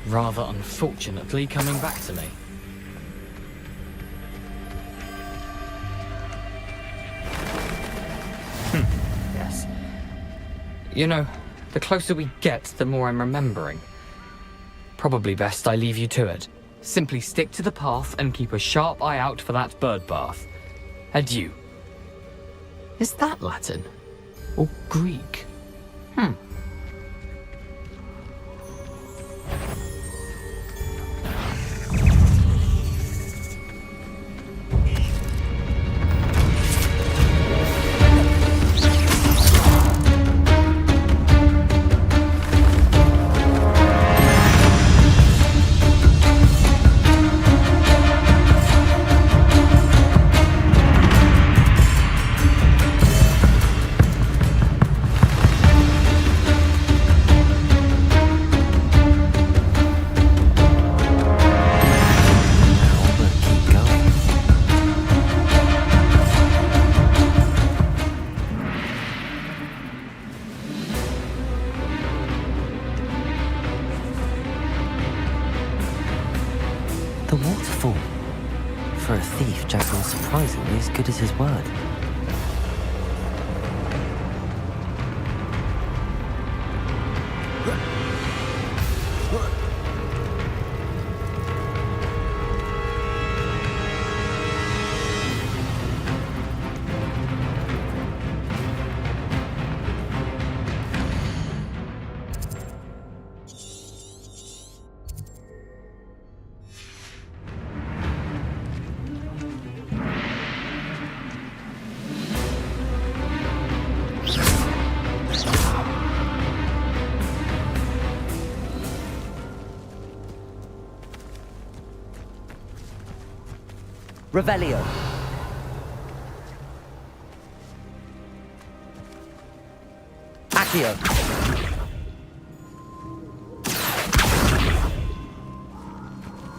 Speaker 5: rather unfortunately, coming back to me. Yes. You know, the closer we get, the more I'm remembering. Probably best I leave you to it. Simply stick to the path and keep a sharp eye out for that bird bath. Adieu. Is that Latin? Or Greek?
Speaker 1: The waterfall. For a thief, Jackal's surprisingly as good as his word. Revelio. Accio.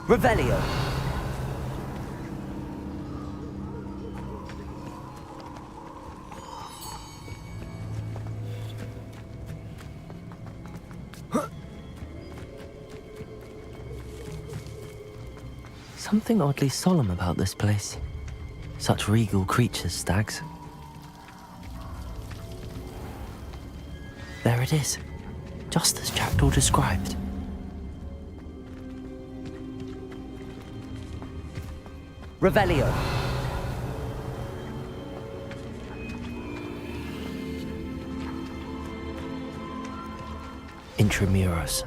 Speaker 1: Revelio. Something oddly solemn about this place. Such regal creatures, stags. There it is, just as Jackdaw described. Revelio. Intramuros.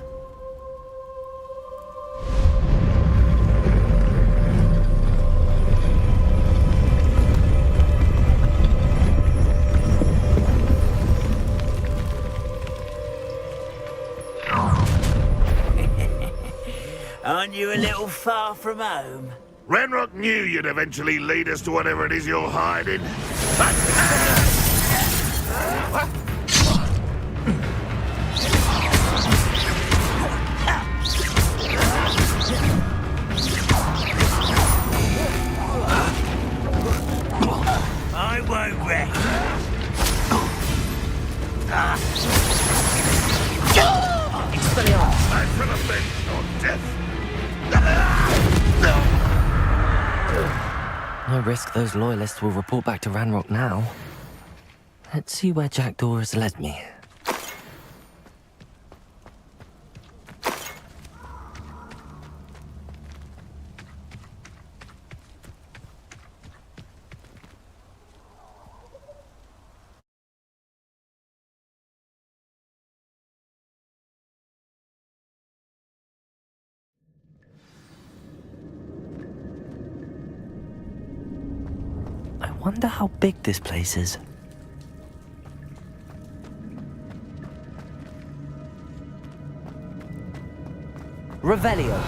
Speaker 18: Aren't you a little far from home?
Speaker 8: Ranrock knew you'd eventually lead us to whatever it is you're hiding.
Speaker 18: I won't rest.
Speaker 8: I feel a bend on death.
Speaker 1: No risk those loyalists will report back to Ranrock now. Let's see where Jackdaw has led me. I wonder how big this place is. Revelio.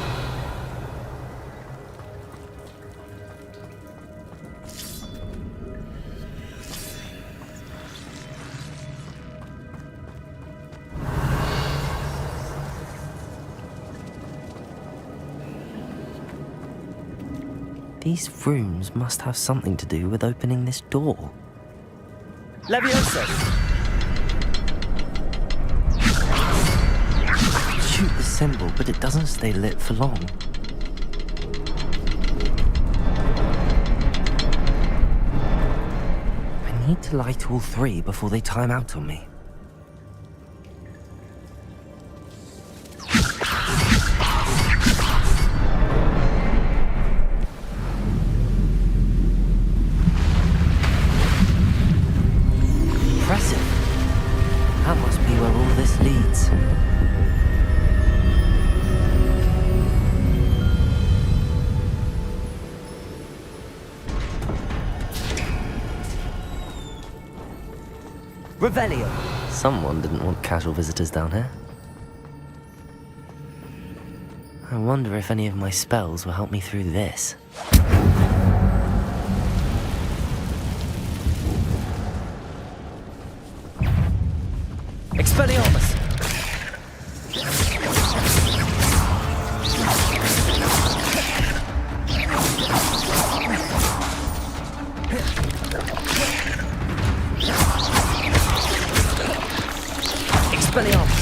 Speaker 1: These rooms must have something to do with opening this door. Levioso! Shoot the symbol, but it doesn't stay lit for long. I need to light all three before they time out on me. Impressive. That must be where all this leads. Revelio. Someone didn't want casual visitors down here. I wonder if any of my spells will help me through this. Expelliarmus! Expelliarmus!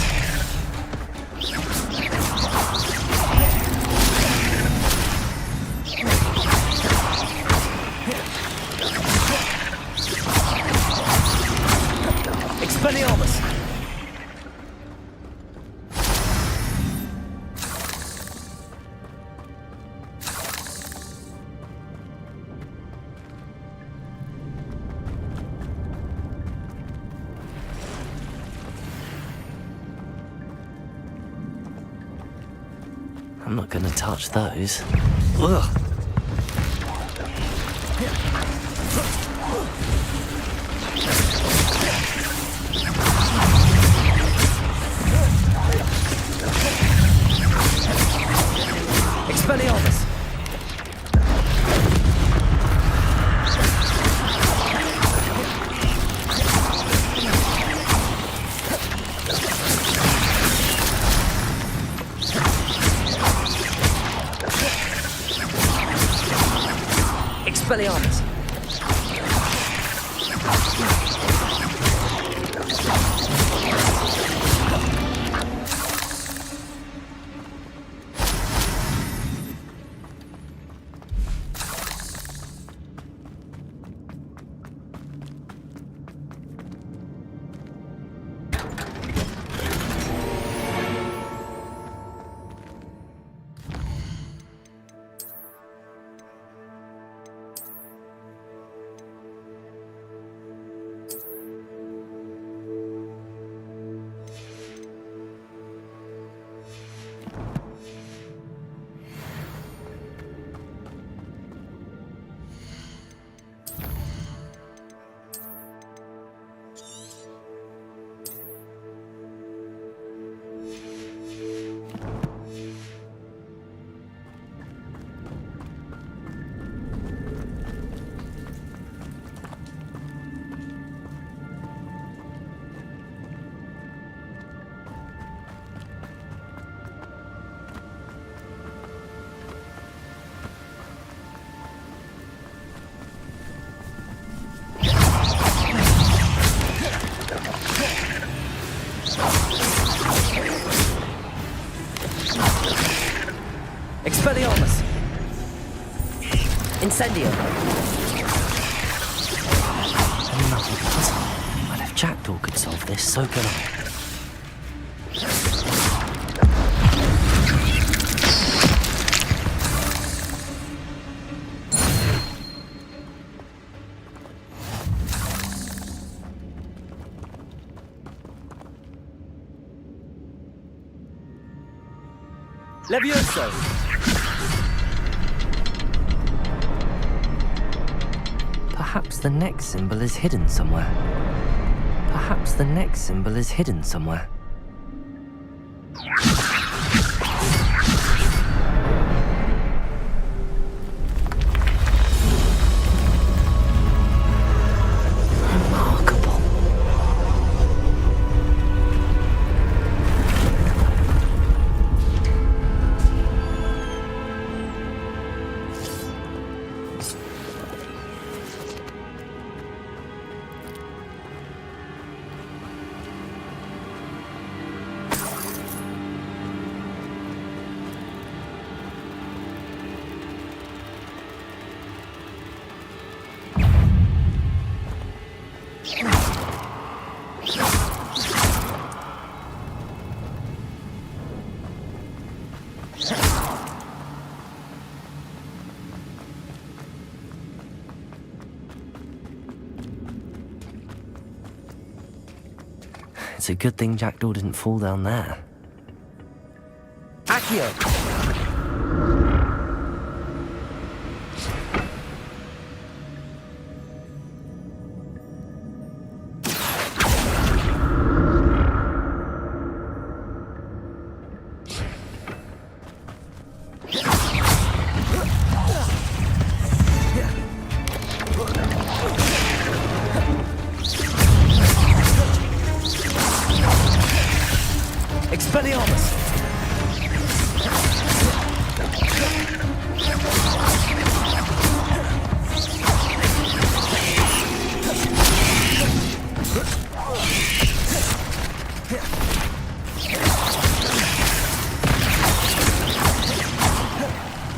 Speaker 1: Expelliarmus! I'm not gonna touch those. Ugh. Expelliarmus! Expelliarmus! Expelliarmus! Incendio! Another puzzle. I Jackdaw could solve this, so can I.
Speaker 19: Levioso!
Speaker 1: Perhaps the next symbol is hidden somewhere. Perhaps the next symbol is hidden somewhere. Remarkable. It's a good thing Jackdaw didn't fall down there.
Speaker 19: Accio!
Speaker 1: Expelliarmus!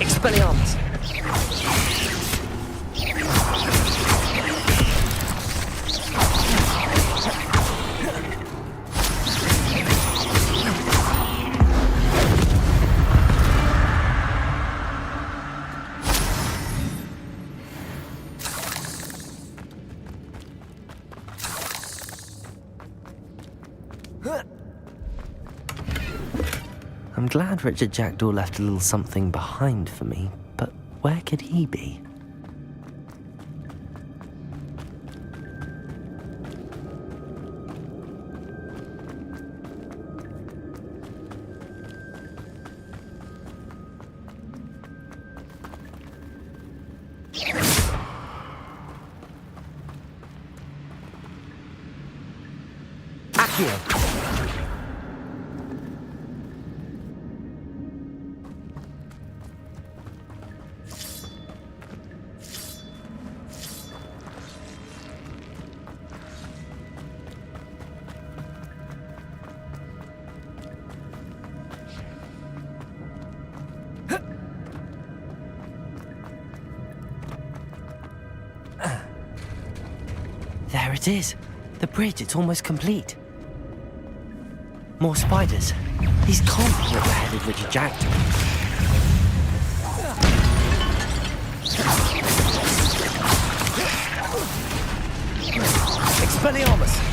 Speaker 1: Expelliarmus! I'm glad Richard Jackdaw left a little something behind for me, but where could he be? Accio! There it is. The bridge, it's almost complete. More spiders. These can't be what headed Richard Jackdaw. Expelliarmus!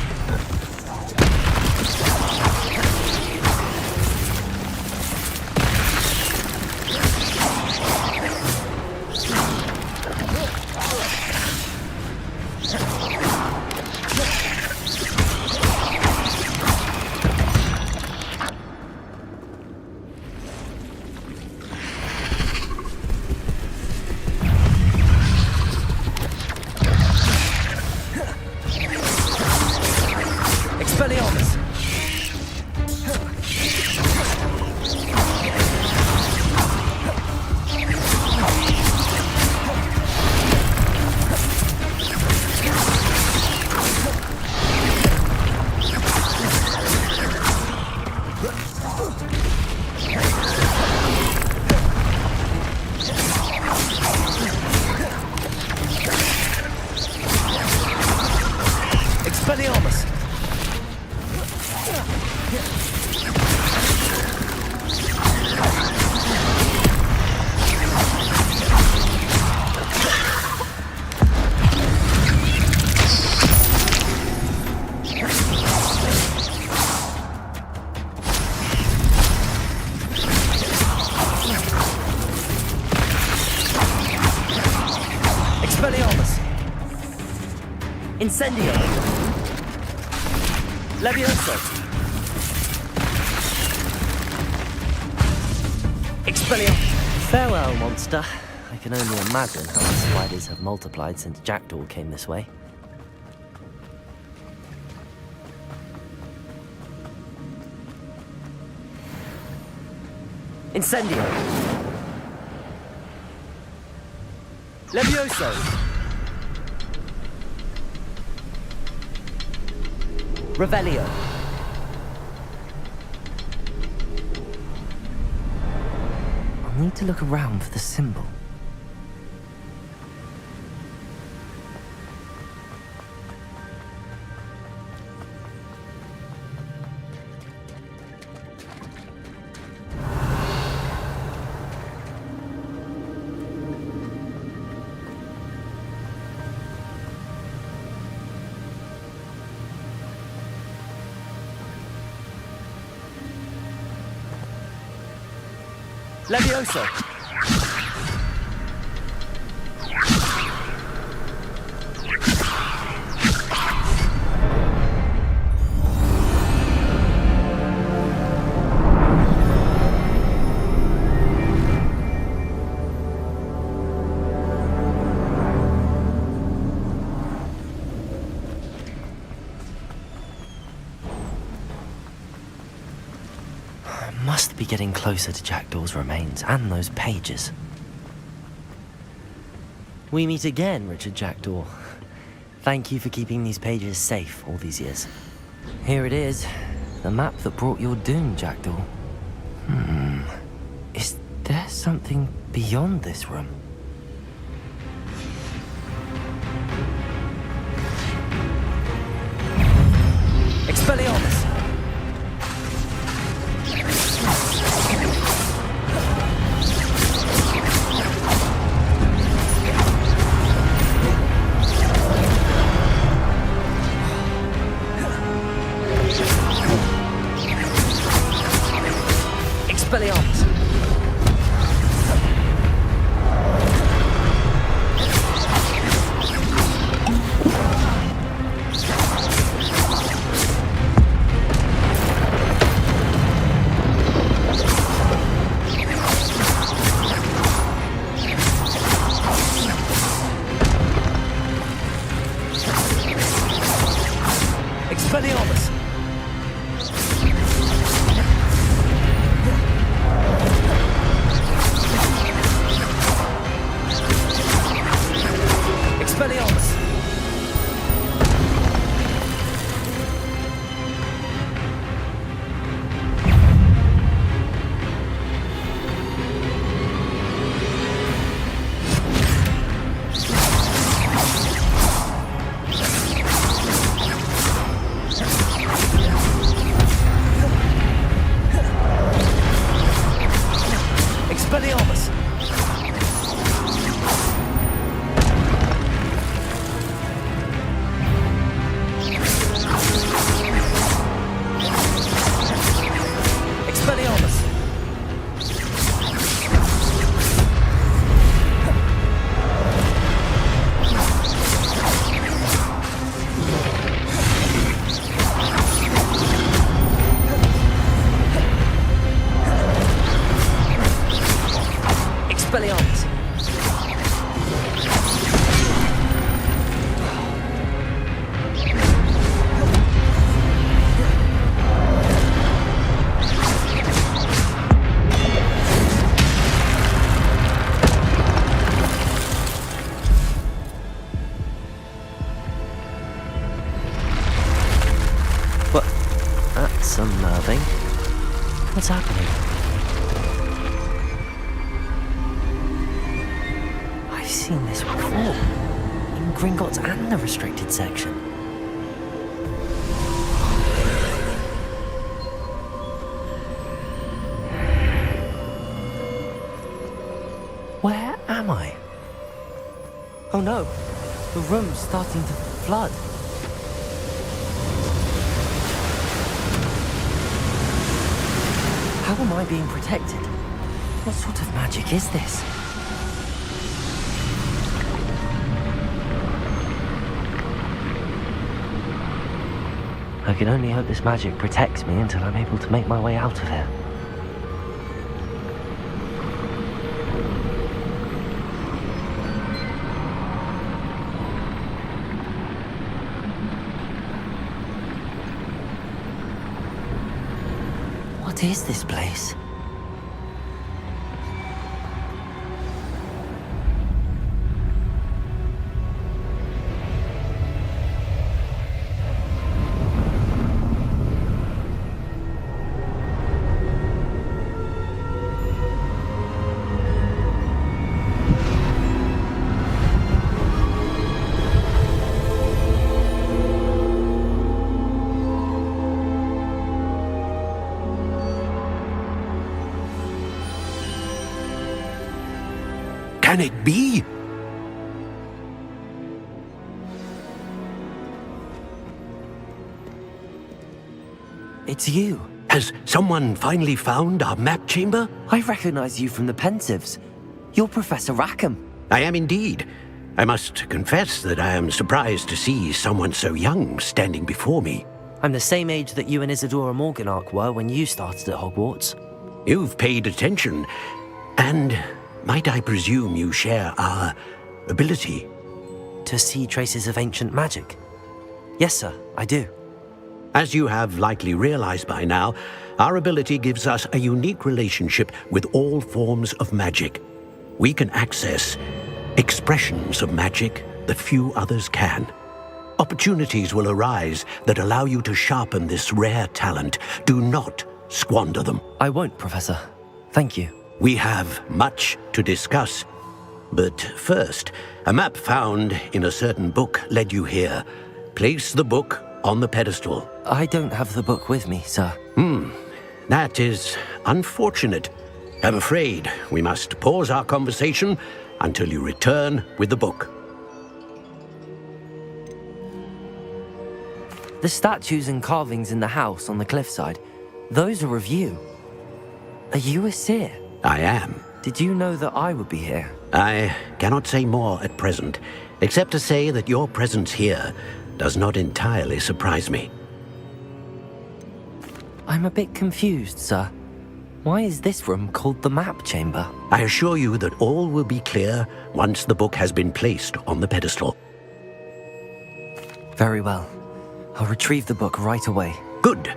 Speaker 1: Expelliarmus! Incendio! Levioso! Expelliarmus! Farewell, monster. I can only imagine how the spiders have multiplied since Jackdaw came this way. Incendio! Levioso! Revelio! I'll need to look around for the symbol. Levioso! Must be getting closer to Jackdaw's remains and those pages. We meet again, Richard Jackdaw. Thank you for keeping these pages safe all these years. Here it is, the map that brought your doom, Jackdaw. Is there something beyond this room? Expelliarmus! Expelliarmus! Expelliarmus! Expelliarmus! Expelliarmus! Expelliarmus! Expelliarmus! What? That's unnerving. What's happening? I've seen this before. In Gringotts and the restricted section. Where am I? Oh no, the room's starting to flood. How am I being protected? What sort of magic is this? I can only hope this magic protects me until I'm able to make my way out of here. What is this place?
Speaker 6: Can it be?
Speaker 1: It's you.
Speaker 6: Has someone finally found our map chamber?
Speaker 1: I recognize you from the Pensives. You're Professor Rackham.
Speaker 6: I am indeed. I must confess that I am surprised to see someone so young standing before me.
Speaker 1: I'm the same age that you and Isadora Morganach were when you started at Hogwarts.
Speaker 6: You've paid attention, and might I presume you share our ability?
Speaker 1: To see traces of ancient magic? Yes, sir, I do.
Speaker 6: As you have likely realized by now, our ability gives us a unique relationship with all forms of magic. We can access expressions of magic that few others can. Opportunities will arise that allow you to sharpen this rare talent. Do not squander them.
Speaker 1: I won't, Professor. Thank you.
Speaker 6: We have much to discuss. But first, a map found in a certain book led you here. Place the book on the pedestal.
Speaker 1: I don't have the book with me, sir.
Speaker 6: That is unfortunate. I'm afraid we must pause our conversation until you return with the book.
Speaker 1: The statues and carvings in the house on the cliffside, those are of you. Are you a seer?
Speaker 6: I am.
Speaker 1: Did you know that I would be here?
Speaker 6: I cannot say more at present, except to say that your presence here does not entirely surprise me.
Speaker 1: I'm a bit confused, sir. Why is this room called the map chamber?
Speaker 6: I assure you that all will be clear once the book has been placed on the pedestal.
Speaker 1: Very well. I'll retrieve the book right away.
Speaker 6: Good.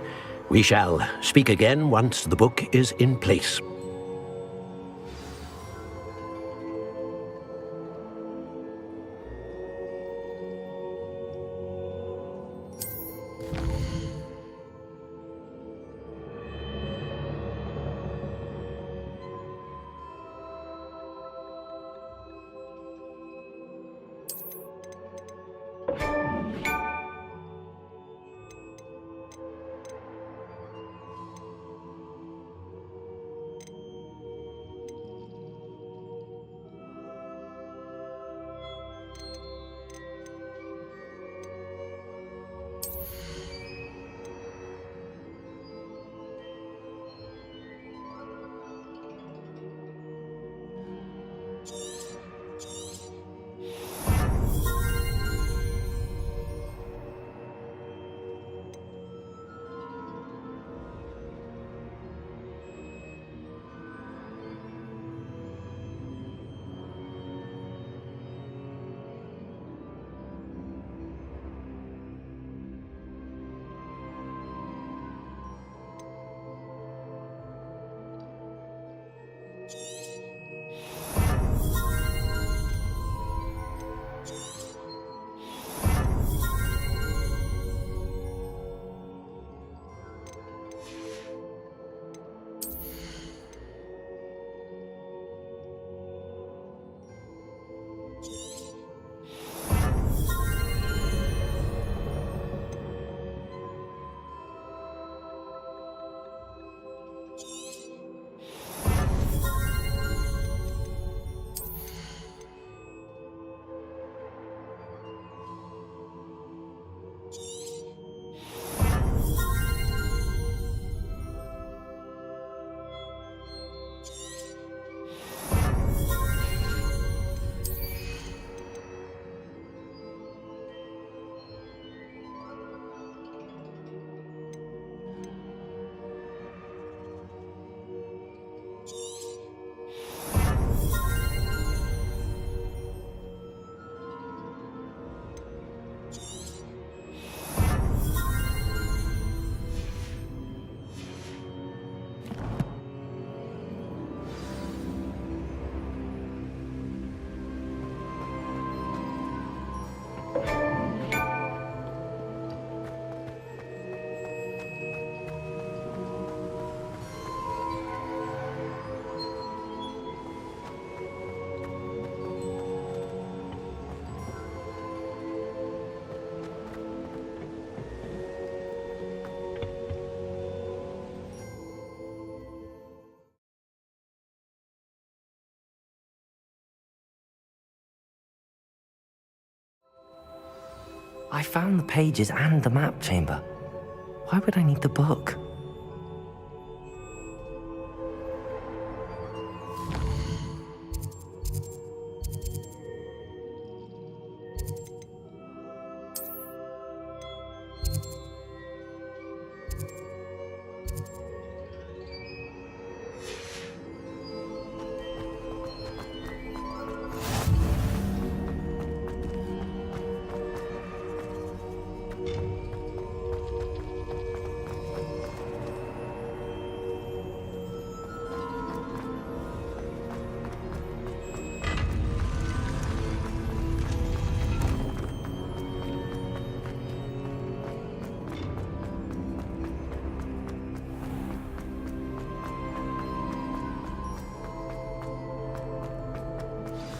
Speaker 6: We shall speak again once the book is in place.
Speaker 1: I found the pages and the map chamber. Why would I need the book?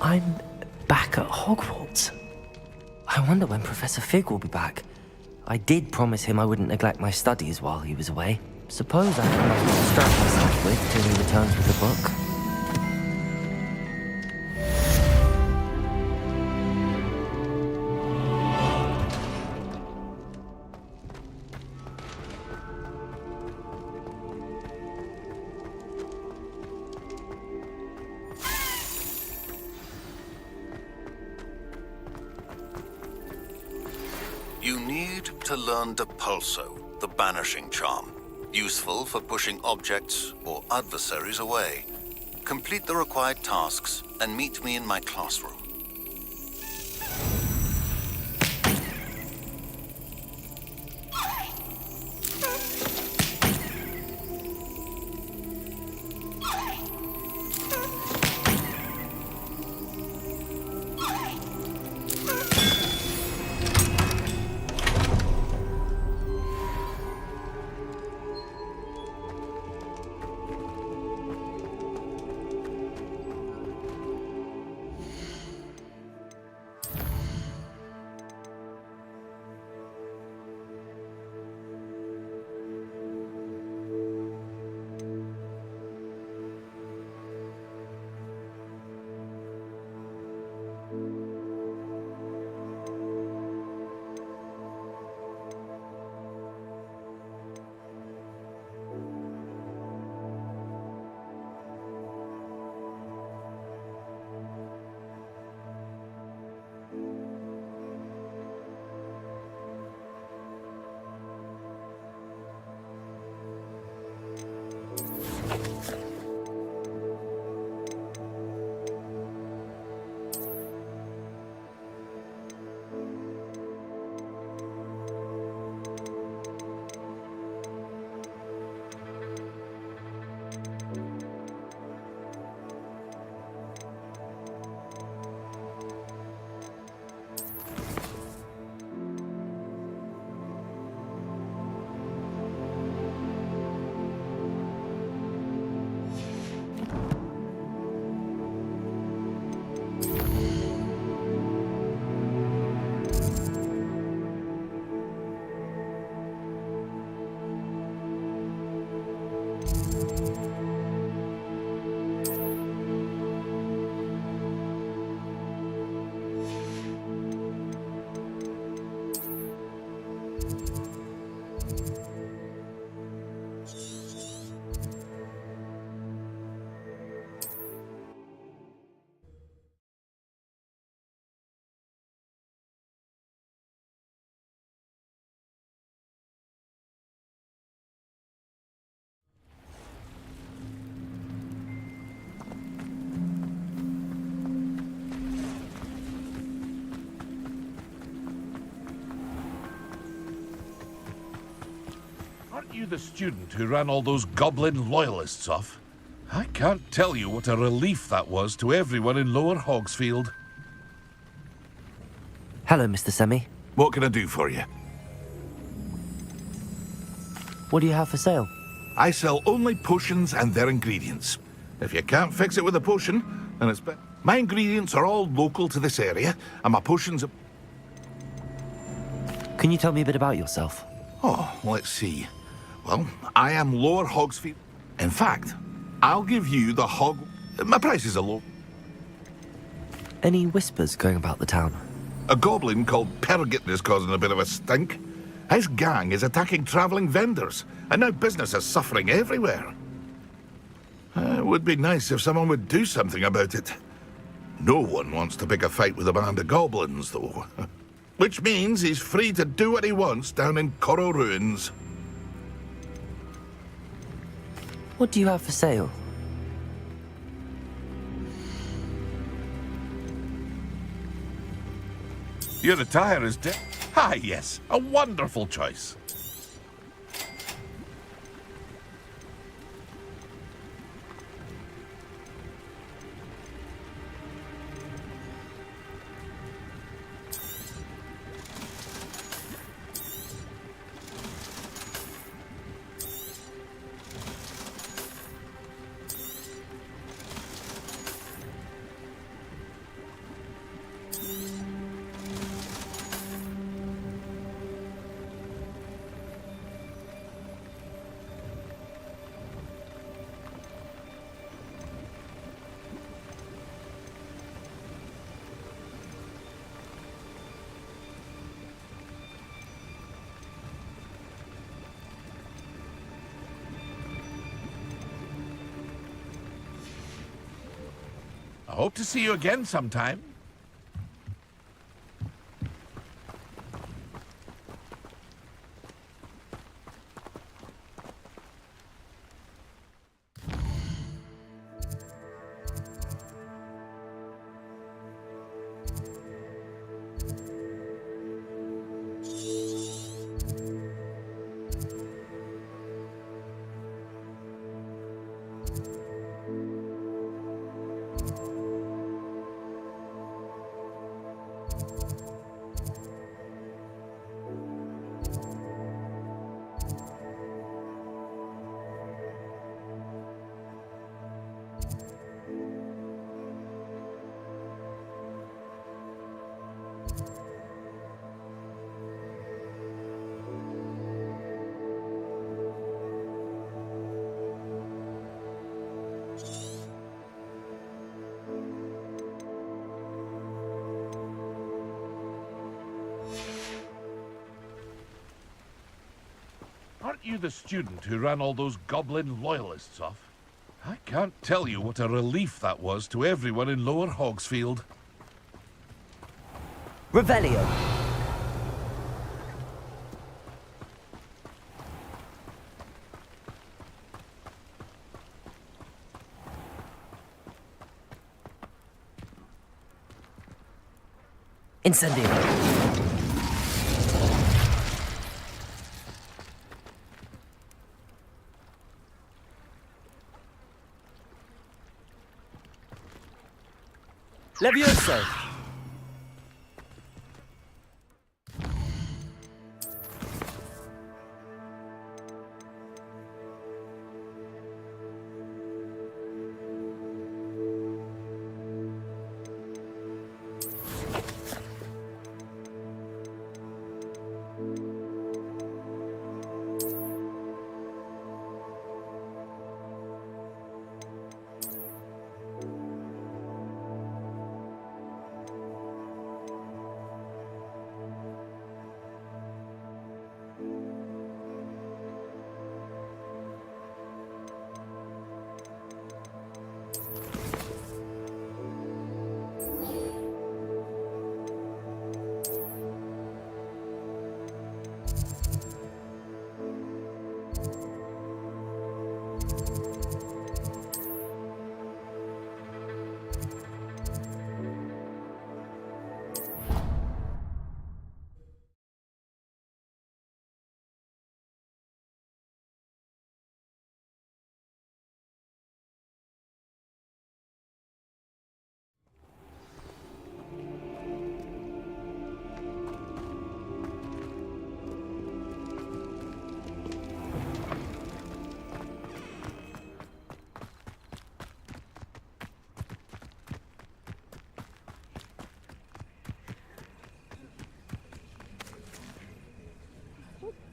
Speaker 1: I'm back at Hogwarts. I wonder when Professor Fig will be back. I did promise him I wouldn't neglect my studies while he was away. Suppose I have enough to distract myself with till he returns with the book.
Speaker 20: You need to learn Depulso, the banishing charm, useful for pushing objects or adversaries away. Complete the required tasks and meet me in my classroom.
Speaker 8: Aren't you the student who ran all those goblin loyalists off? I can't tell you what a relief that was to everyone in Lower Hogsfield.
Speaker 1: Hello, Mr. Semi.
Speaker 4: What can I do for you?
Speaker 1: What do you have for sale?
Speaker 4: I sell only potions and their ingredients. If you can't fix it with a potion, then it's my ingredients are all local to this area, and my potions are...
Speaker 1: Can you tell me a bit about yourself?
Speaker 4: Oh, let's see. Well, I am Lower Hogsfield. In fact, I'll give you the My prices are low.
Speaker 1: Any whispers going about the town?
Speaker 8: A goblin called Pergit is causing a bit of a stink. His gang is attacking traveling vendors, and now business is suffering everywhere. It would be nice if someone would do something about it. No one wants to pick a fight with a band of goblins, though. Which means he's free to do what he wants down in Coral Ruins.
Speaker 1: What do you have for sale?
Speaker 8: Your attire is Ah, yes, a wonderful choice. I hope to see you again sometime. Aren't you the student who ran all those goblin loyalists off? I can't tell you what a relief that was to everyone in Lower Hogsfield.
Speaker 1: Revelio. Incendio. Levioso!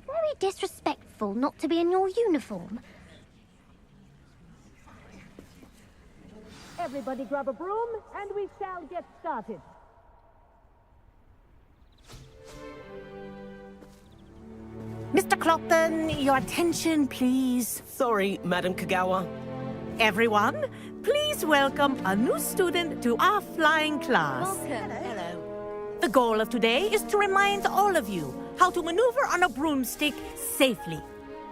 Speaker 14: Very disrespectful not to be in your uniform.
Speaker 17: Everybody grab a broom and we shall get started.
Speaker 21: Clopton, your attention, please.
Speaker 2: Sorry, Madam Kagawa.
Speaker 21: Everyone, please welcome a new student to our flying class.
Speaker 2: Hello.
Speaker 21: The goal of today is to remind all of you how to maneuver on a broomstick safely,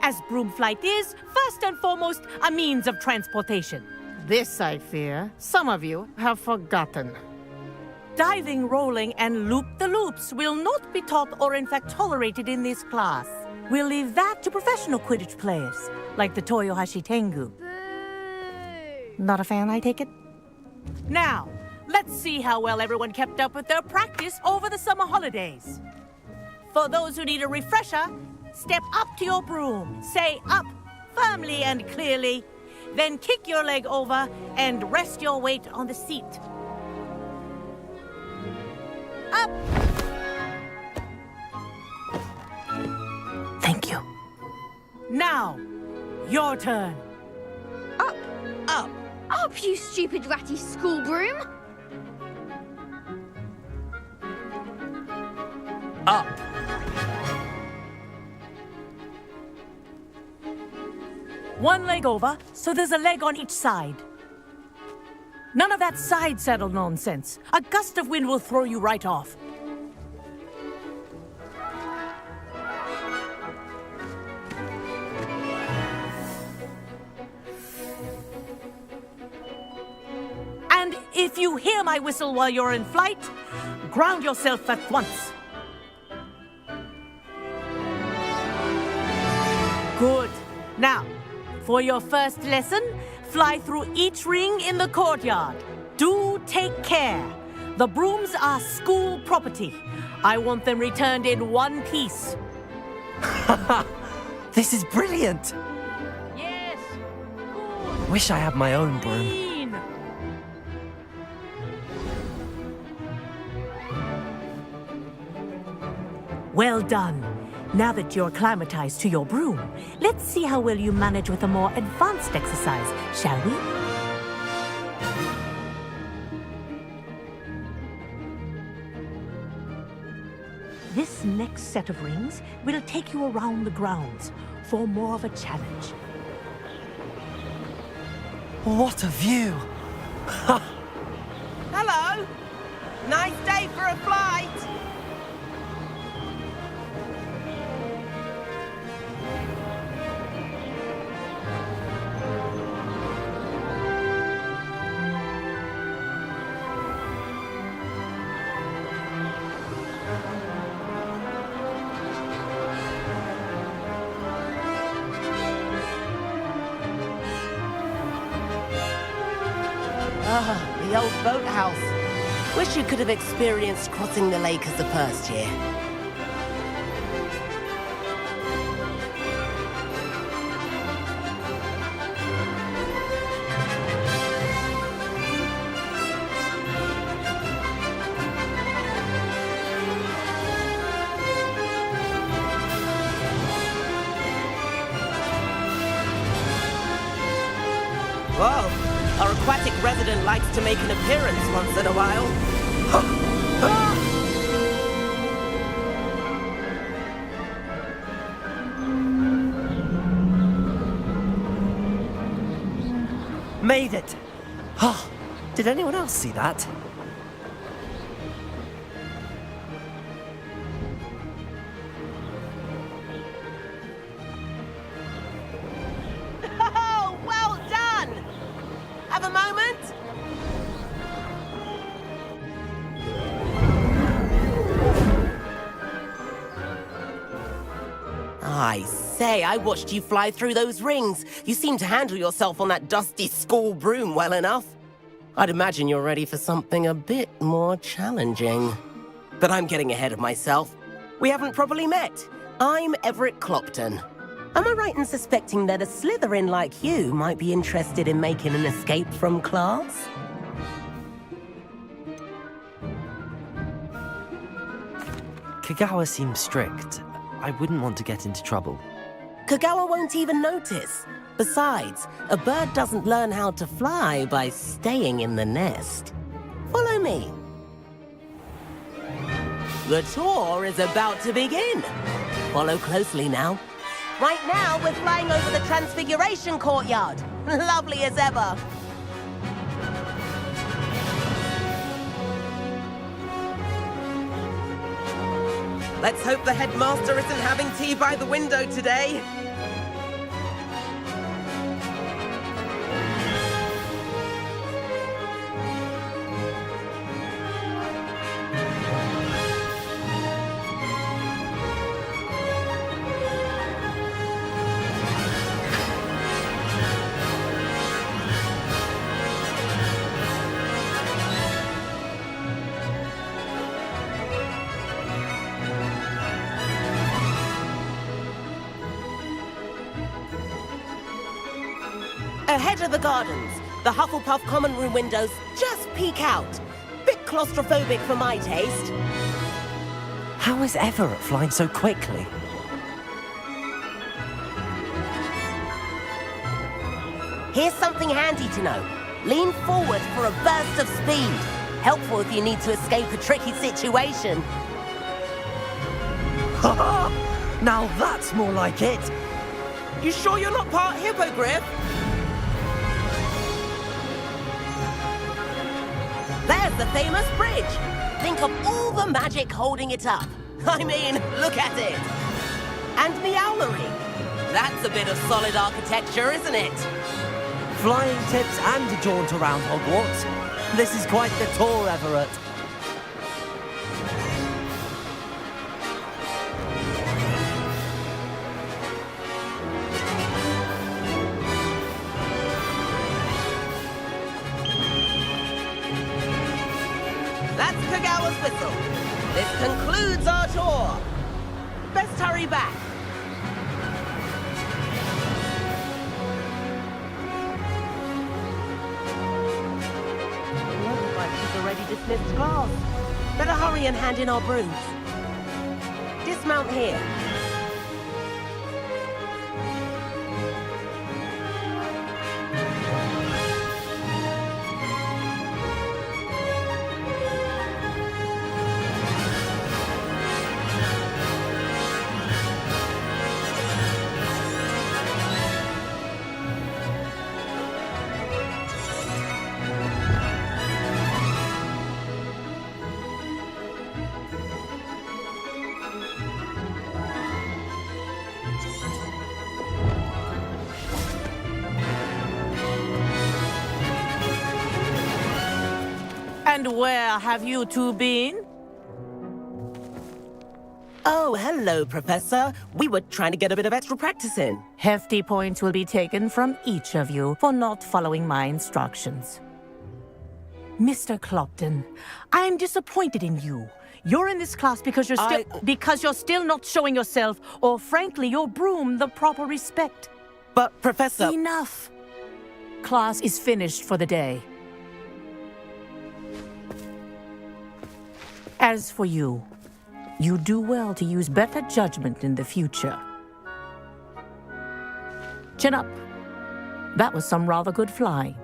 Speaker 21: as broom flight is, first and foremost, a means of transportation.
Speaker 22: This, I fear, some of you have forgotten.
Speaker 21: Diving, rolling, and loop-the-loops will not be taught or in fact tolerated in this class. We'll leave that to professional Quidditch players, like the Toyohashi Tengu. Not a fan, I take it? Now, let's see how well everyone kept up with their practice over the summer holidays. For those who need a refresher, step up to your broom, say up firmly and clearly, then kick your leg over and rest your weight on the seat. Up! Thank you. Now, your turn.
Speaker 14: Up!
Speaker 2: Up!
Speaker 14: Up, you stupid ratty school broom!
Speaker 1: Up!
Speaker 21: One leg over, so there's a leg on each side. None of that side saddle nonsense. A gust of wind will throw you right off. And if you hear my whistle while you're in flight, ground yourself at once. Good. Now, for your first lesson, fly through each ring in the courtyard. Do take care. The brooms are school property. I want them returned in one piece.
Speaker 1: This is brilliant!
Speaker 21: Yes.
Speaker 1: Wish I had my own broom.
Speaker 21: Clean. Well done. Now that you're acclimatized to your broom, let's see how well you manage with a more advanced exercise, shall we? This next set of rings will take you around the grounds for more of a challenge.
Speaker 1: What a view!
Speaker 2: Hello! Nice day for a flight! The old boathouse. Wish you could have experienced crossing the lake as the first year. Whoa! Our aquatic resident likes to make an appearance once in a while.
Speaker 1: Made it! Oh, did anyone else see that?
Speaker 2: Oh, well done! Have a moment? I say, I watched you fly through those rings. You seem to handle yourself on that dusty school broom well enough. I'd imagine you're ready for something a bit more challenging. But I'm getting ahead of myself. We haven't properly met. I'm Everett Clopton. Am I right in suspecting that a Slytherin like you might be interested in making an escape from class?
Speaker 1: Kagawa seems strict. I wouldn't want to get into trouble.
Speaker 2: Kagawa won't even notice. Besides, a bird doesn't learn how to fly by staying in the nest. Follow me. The tour is about to begin. Follow closely now. Right now, we're flying over the Transfiguration Courtyard. Lovely as ever.
Speaker 3: Let's hope the headmaster isn't having tea by the window today.
Speaker 2: Ahead of the gardens, the Hufflepuff common room windows just peek out. Bit claustrophobic for my taste.
Speaker 1: How is Everett flying so quickly?
Speaker 2: Here's something handy to know. Lean forward for a burst of speed. Helpful if you need to escape a tricky situation.
Speaker 1: Now that's more like it.
Speaker 3: You sure you're not part hippogriff?
Speaker 2: There's the famous bridge. Think of all the magic holding it up. I mean, look at it. And the owlery. That's a bit of solid architecture, isn't it?
Speaker 1: Flying tips and a jaunt around Hogwarts. This is quite the tour, Everett.
Speaker 2: That's Kagawa's whistle. This concludes our tour. Best hurry back. Looks like she's already dismissed class. Better hurry and hand in our brooms. Dismount here.
Speaker 21: And where have you two been?
Speaker 2: Oh, hello, Professor. We were trying to get a bit of extra practice in.
Speaker 21: Hefty points will be taken from each of you for not following my instructions. Mr. Clopton, I'm disappointed in you. You're in this class because you're still not showing yourself, or frankly, your broom the proper respect.
Speaker 2: But, Professor...
Speaker 21: Enough. Class is finished for the day. As for you, you do well to use better judgment in the future. Chin up. That was some rather good flying.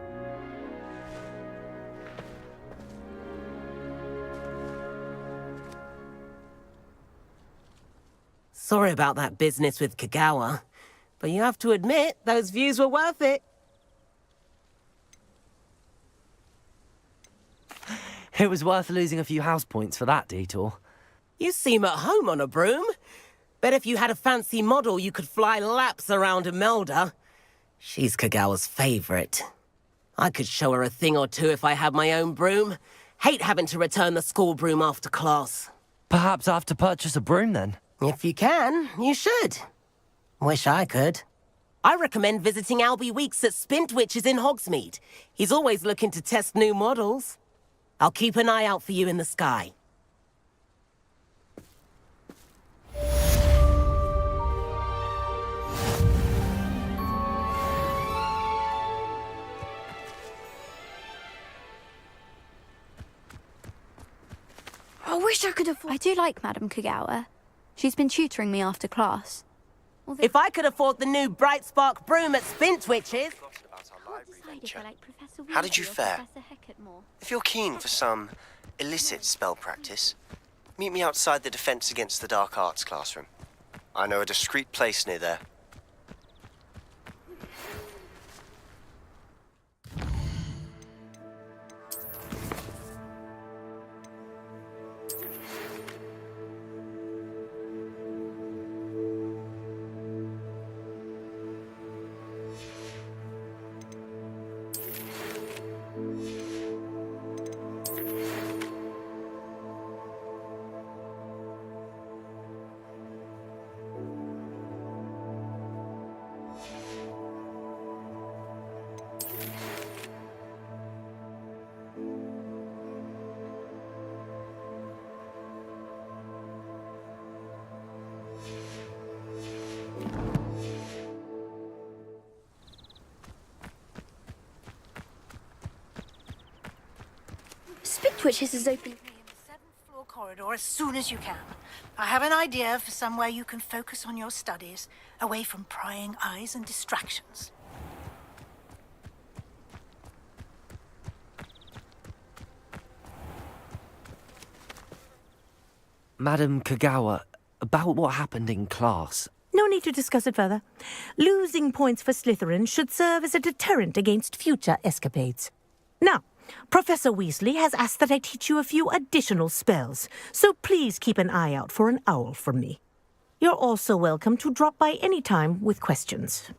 Speaker 2: Sorry about that business with Kagawa, but you have to admit, those views were worth it.
Speaker 1: It was worth losing a few house points for that detour.
Speaker 2: You seem at home on a broom. Bet if you had a fancy model, you could fly laps around Imelda. She's Kagawa's favorite. I could show her a thing or two if I had my own broom. Hate having to return the school broom after class.
Speaker 1: Perhaps I have to purchase a broom then.
Speaker 2: If you can, you should. Wish I could. I recommend visiting Albie Weeks at Spintwitches in Hogsmeade. He's always looking to test new models. I'll keep an eye out for you in the sky.
Speaker 7: I wish I could afford... I do like Madame Kagawa. She's been tutoring me after class.
Speaker 2: If I could afford the new Bright Spark broom at Spintwitches...
Speaker 23: How did you fare? If you're keen for some illicit spell practice, meet me outside the Defense Against the Dark Arts classroom. I know a discreet place near there.
Speaker 7: Twitches is open.
Speaker 11: Floor corridor as soon as you can. I have an idea for somewhere you can focus on your studies, away from prying eyes and distractions.
Speaker 1: Madam Kagawa, about what happened in class.
Speaker 21: No need to discuss it further. Losing points for Slytherin should serve as a deterrent against future escapades. Now, Professor Weasley has asked that I teach you a few additional spells, so please keep an eye out for an owl from me. You're also welcome to drop by any time with questions.